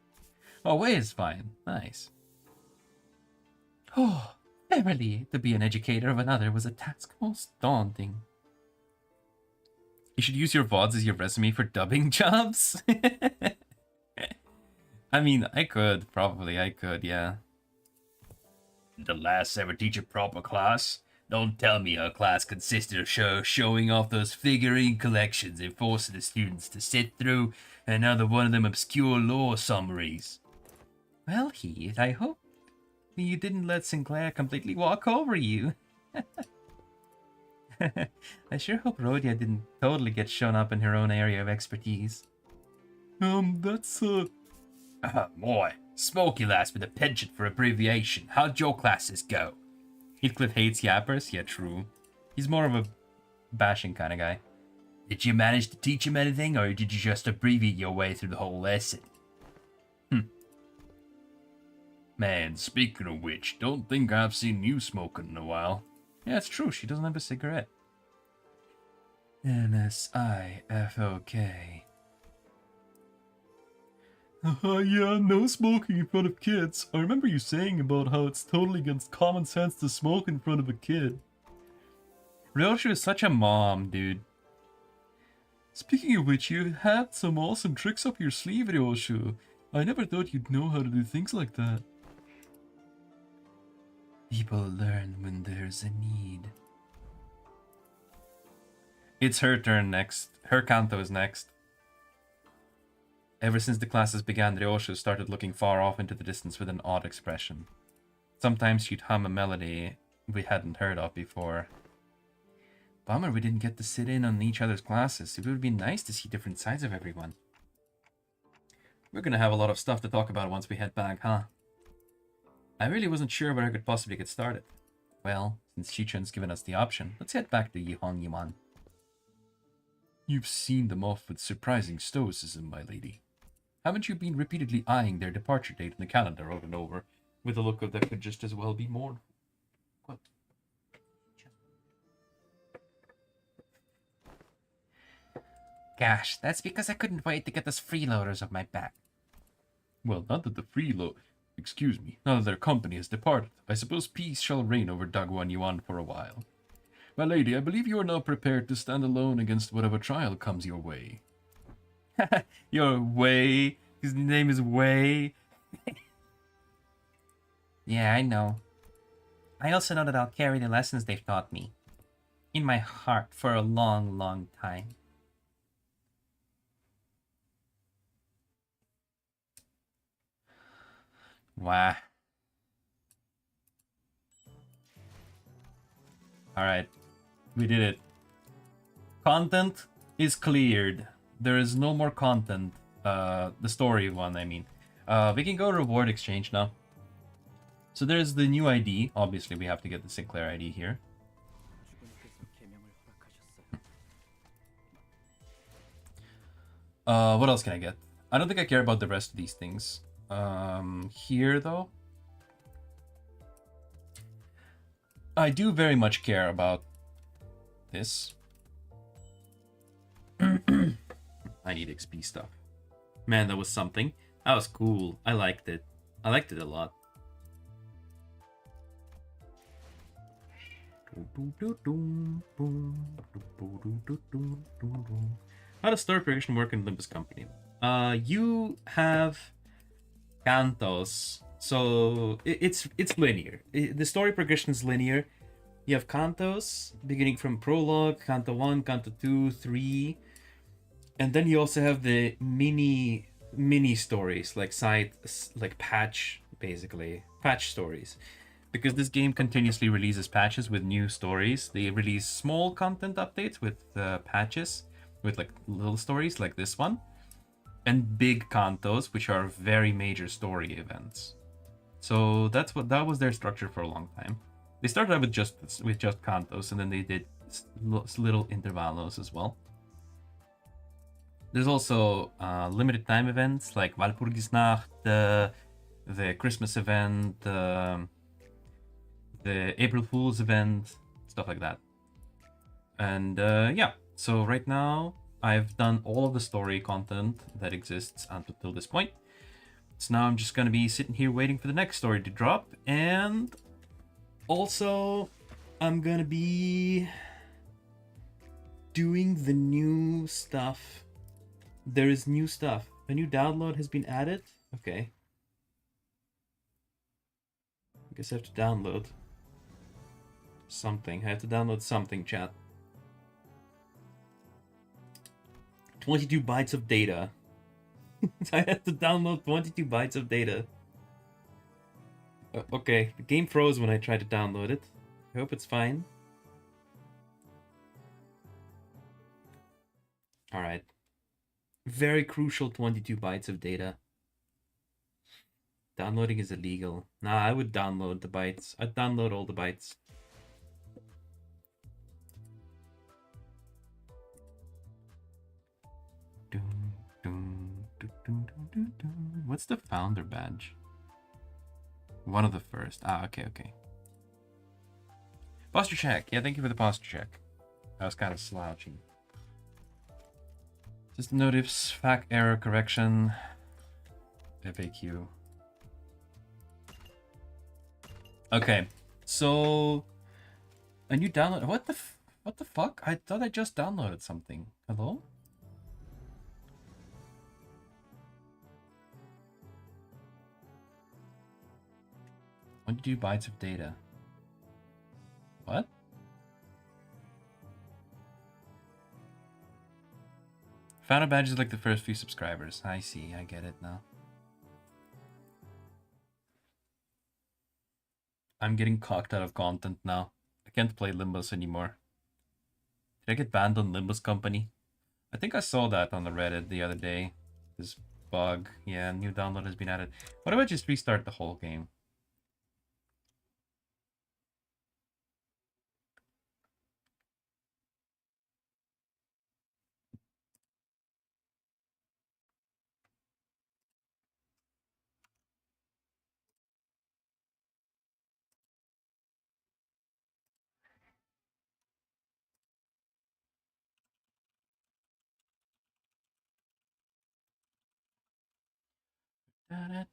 S6: Oh, Wei is fine. Nice. Oh, verily, to be an educator of another was a task most daunting. You should use your VODs as your resume for dubbing jobs. I mean, I could, yeah.
S5: The last ever teach a proper class? Don't tell me our class consisted of showing off those figurine collections and forcing the students to sit through another one of them obscure lore summaries.
S6: Well, Heath, I hope you didn't let Sinclair completely walk over you. I sure hope Rhodia didn't totally get shown up in her own area of expertise.
S5: That's boy, smoky lass with a penchant for abbreviation. How'd your classes go?
S6: Heathcliff hates yappers? Yeah, true. He's more of a bashing kind of guy.
S5: Did you manage to teach him anything, or did you just abbreviate your way through the whole lesson? Man, speaking of which, don't think I've seen you smoking in a while.
S6: Yeah, it's true. She doesn't have a cigarette.
S2: NSIFOK.
S7: Yeah, no smoking in front of kids. I remember you saying about how it's totally against common sense to smoke in front of a kid.
S6: Ryoshu is such a mom, dude.
S7: Speaking of which, you had some awesome tricks up your sleeve, Ryoshu. I never thought you'd know how to do things like that.
S2: People learn when there's a need.
S6: It's her turn next. Her canto is next. Ever since the classes began, Ryoshu started looking far off into the distance with an odd expression. Sometimes she'd hum a melody we hadn't heard of before. Bummer we didn't get to sit in on each other's classes. It would be nice to see different sides of everyone. We're gonna have a lot of stuff to talk about once we head back, huh? I really wasn't sure where I could possibly get started. Well, since Shichun's given us the option, let's head back to Yihong Yuan.
S2: You've seen them off with surprising stoicism, my lady. Haven't you been repeatedly eyeing their departure date in the calendar over and over, with a look of that could just as well be mournful? What?
S6: Gosh, that's because I couldn't wait to get those freeloaders off my back.
S7: Well, not that the excuse me, now that their company has departed, I suppose peace shall reign over Dagwan Yuan for a while. My lady, I believe you are now prepared to stand alone against whatever trial comes your way.
S6: Your Wei. His name is Wei. Yeah, I know. I also know that I'll carry the lessons they've taught me in my heart for a long, long time. Wow. Alright. We did it. Content is cleared. There is no more content. The story one, I mean. We can go reward exchange now. So there's the new ID. Obviously, we have to get the Sinclair ID here. What else can I get? I don't think I care about the rest of these things. Here, though. I do very much care about this. I need XP stuff. Man, that was something. That was cool. I liked it. I liked it a lot. How does story progression work in Limbus Company? You have cantos, so it's linear. The story progression is linear. You have cantos beginning from prologue, canto 1, canto 2, 3, and then you also have the mini stories, like patch, basically patch stories. Because this game continuously releases patches with new stories, they release small content updates with patches with like little stories like this one, and big cantos, which are very major story events. So that was their structure for a long time. They started out with just cantos, and then they did little intervalos as well. There's also limited time events like Walpurgisnacht, the Christmas event, the April Fool's event, stuff like that. And yeah, so right now I've done all of the story content that exists until this point. So now I'm just gonna be sitting here waiting for the next story to drop, and also I'm gonna be doing the new stuff. There is new stuff. A new download has been added. Okay. I guess I have to download something. I have to download something, chat. 22 bytes of data. I have to download 22 bytes of data. Okay, the game froze when I tried to download it. I hope it's fine. Alright. Very crucial 22 bytes of data. Downloading is illegal. Nah, I would download the bytes. I'd download all the bytes. What's the founder badge? One of the first. Ah, okay, okay. Posture check. Yeah, thank you for the posture check. I was kind of slouching. System notifs, fact error correction, FAQ. Okay, so a new download. What the fuck? I thought I just downloaded something. Hello? 22 bytes of data. What? Founder badge is like the first few subscribers. I see, I get it now. I'm getting cocked out of content now. I can't play Limbus anymore. Did I get banned on Limbus Company? I think I saw that on the Reddit the other day. This bug. Yeah, new download has been added. What if I just restart the whole game?
S2: Love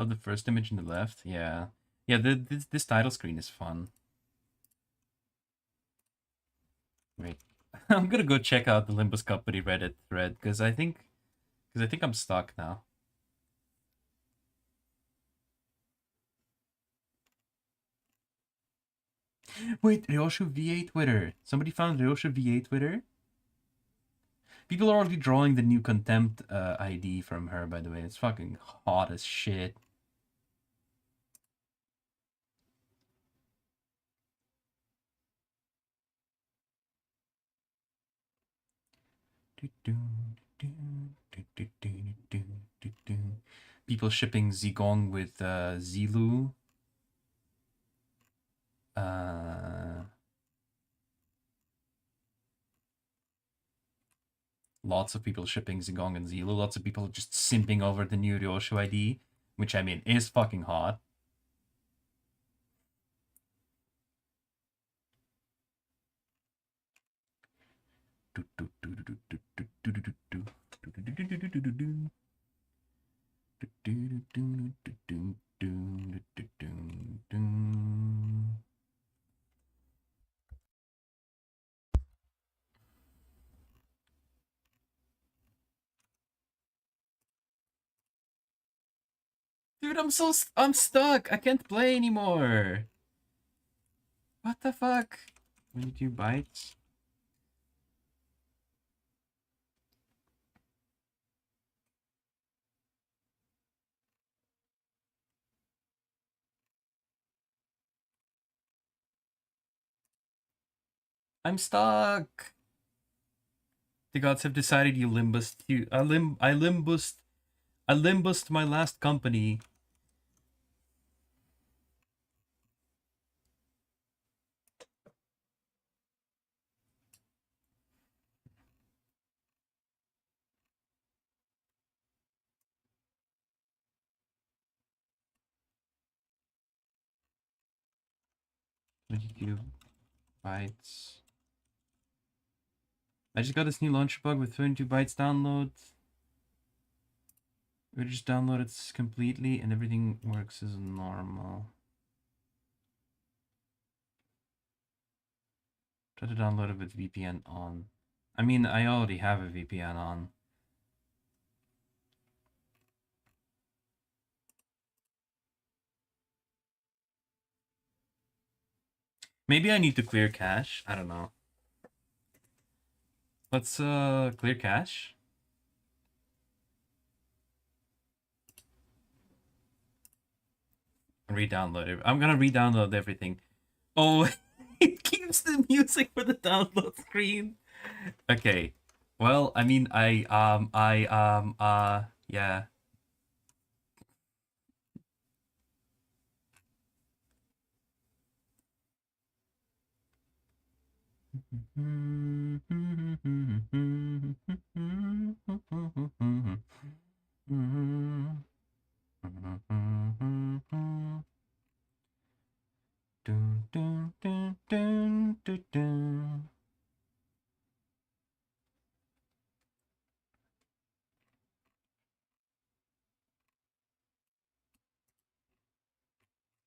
S2: the first image on the left. Yeah. Yeah, this title screen is fun. Wait. I'm gonna go check out the Limbus Company Reddit thread because I think I'm stuck now. Wait, Ryoshu VA Twitter. Somebody found Ryoshu VA Twitter? People are already drawing the new contempt ID from her, by the way. It's fucking hot as shit. People shipping Zigong with Zilu. Lots of people shipping Zigong and Zilu. Lots of people just simping over the new Ryoshu ID, which I mean is fucking hot. Dude, I'm stuck. I can't play anymore. What the fuck? 22 bytes. I'm stuck. The gods have decided you limbused you. I limbused my last company. Bytes. I just got this new launcher bug with 22 bytes download. We just download it completely and everything works as normal. Try to download it with VPN on. I mean, I already have a VPN on. Maybe I need to clear cache. I don't know. Let's clear cache. Re-download it. I'm gonna re-download everything. Oh, it keeps the music for the download screen. Okay. Well, I mean, yeah.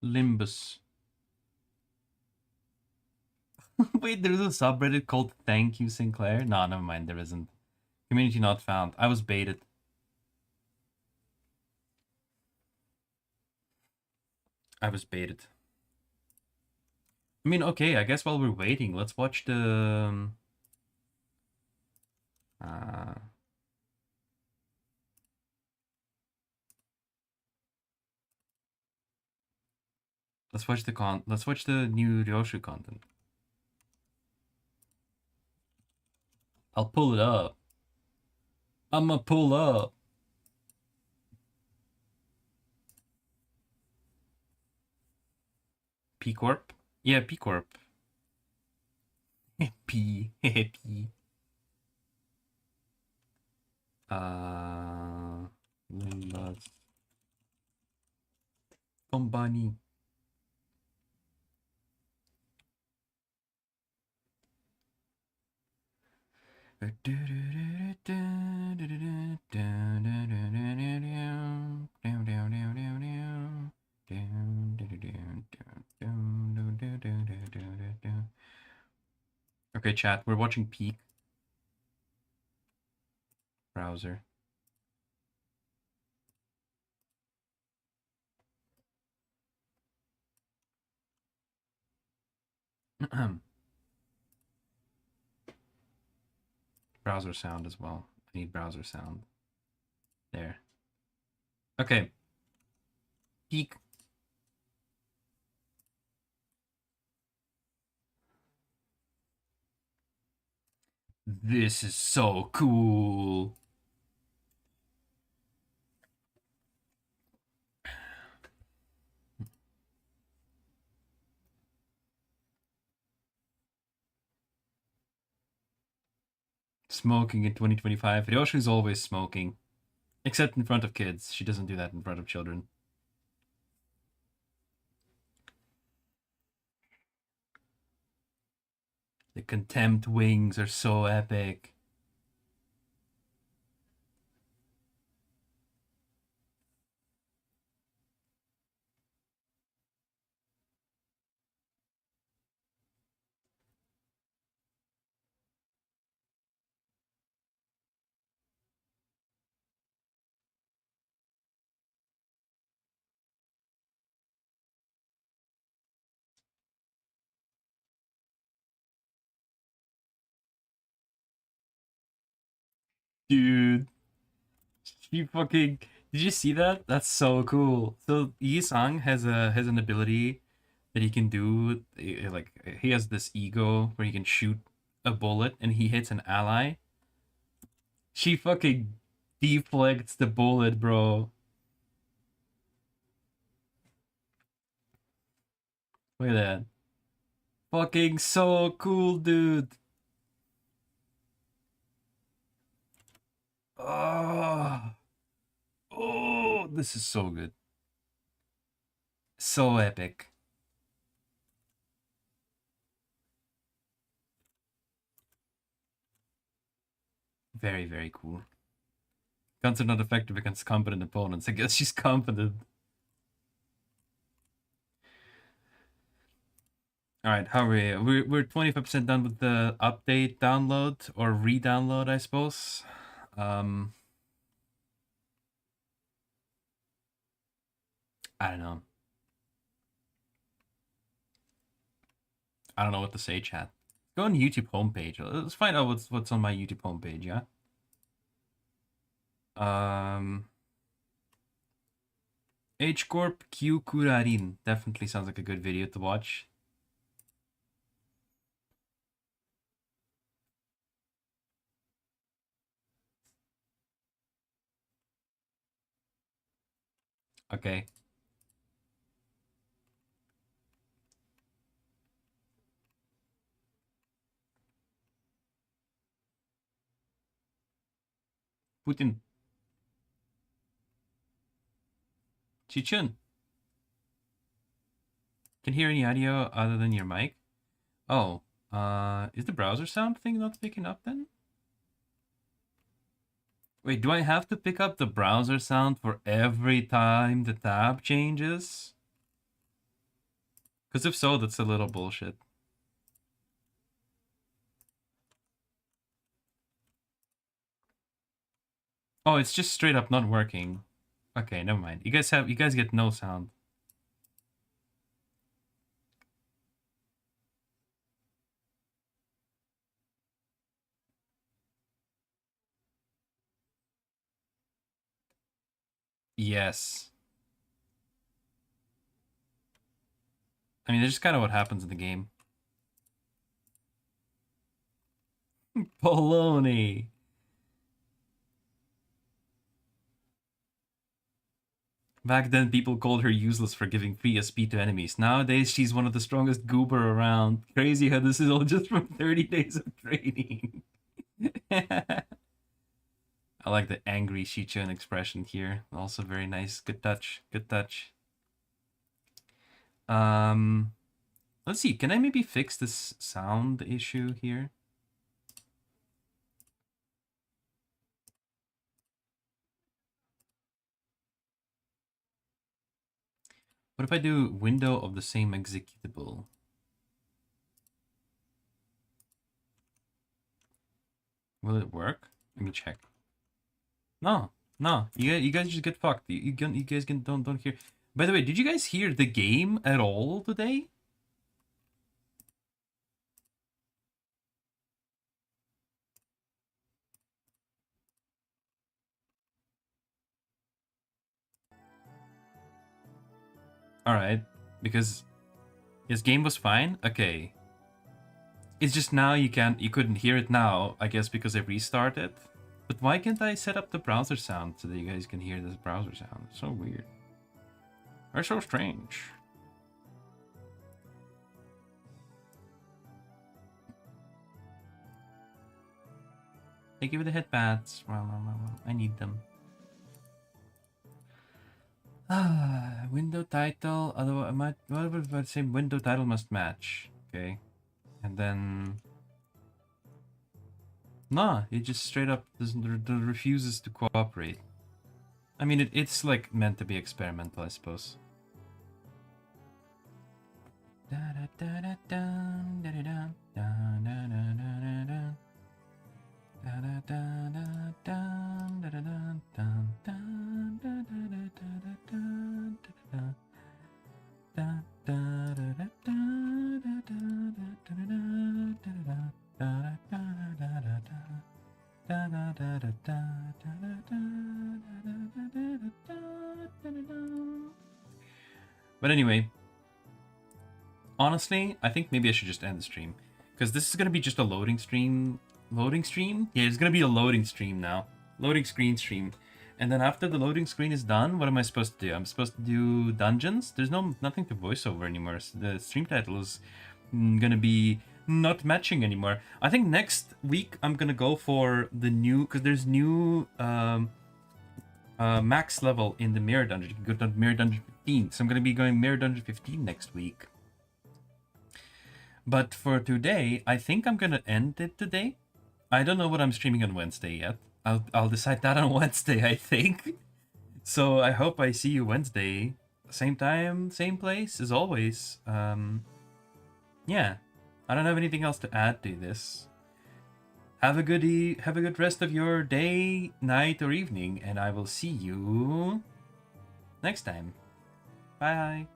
S2: Limbus. Wait, there's a subreddit called Thank You Sinclair? No, never mind, there isn't. Community not found. I was baited. I was baited. I mean, okay, I guess while we're waiting, let's watch the... let's watch the new Ryoshu content. I'll pull it up. I'ma pull up. P Corp? Yeah, P Corp. P. P. Limbus Company. Okay, chat, we're watching Peak browser. Browser sound as well. I need browser sound. There. Okay. Peak. This is so cool. Smoking in 2025. Ryoshi's always smoking. Except in front of kids. She doesn't do that in front of children. The contempt wings are so epic. Dude. She fucking... Did you see that? That's so cool. So Yi-sang has an ability that he can do, like, he has this ego where he can shoot a bullet and he hits an ally. She fucking deflects the bullet, bro. Look at that. Fucking so cool, dude. Oh. Oh, this is so good. So epic. Very, very cool. Guns are not effective against competent opponents. I guess she's competent. Alright, how are we? We're 25% done with the update download or re-download, I suppose. I don't know. I don't know what to say, chat. Go on YouTube homepage. Let's find out what's on my YouTube homepage, yeah? H Corp Q Kurarin. Definitely sounds like a good video to watch. Okay. Putin. Chichun. Can hear any audio other than your mic? Oh, is the browser sound thing not picking up then? Wait, do I have to pick up the browser sound for every time the tab changes? Because if so, that's a little bullshit. Oh, it's just straight up not working. Okay, never mind. You guys get no sound. Yes. I mean, that's just kind of what happens in the game. Baloney. Back then, people called her useless for giving free SP to enemies. Nowadays, she's one of the strongest goober around. Crazy how this is all just from 30 days of training. I like the angry Shichun expression here. Also very nice. Good touch. Good touch. Let's see. Can I maybe fix this sound issue here? What if I do window of the same executable? Will it work? Let me check. No, no. You guys just get fucked. You guys don't hear. By the way, did you guys hear the game at all today? All right, because his game was fine. Okay. It's just now you couldn't hear it now, I guess because I restarted. But why can't I set up the browser sound so that you guys can hear this browser sound? It's so weird. Or so strange. Thank you for the headpads. Well, I need them. Window title. Otherwise, what if I say window title must match? Okay. And then... Nah, it just straight up refuses to cooperate. I mean, it's like meant to be experimental, I suppose. But anyway, honestly, I think maybe I should just end the stream. Because this is going to be just a loading stream. Loading stream? Yeah, it's going to be a loading stream now. Loading screen stream. And then after the loading screen is done, what am I supposed to do? I'm supposed to do dungeons? There's nothing to voiceover anymore. So the stream title is going to be not matching anymore. I think next week I'm going to go for the new... Because there's new max level in the Mirror Dungeon. You can go to Mirror Dungeon 15. So I'm going to be going Mirror Dungeon 15 next week. But for today, I think I'm going to end it today. I don't know what I'm streaming on Wednesday yet. I'll decide that on Wednesday, I think. So I hope I see you Wednesday. Same time, same place, as always. Yeah. I don't have anything else to add to this. Have a good rest of your day, night, or evening, and I will see you next time. Bye.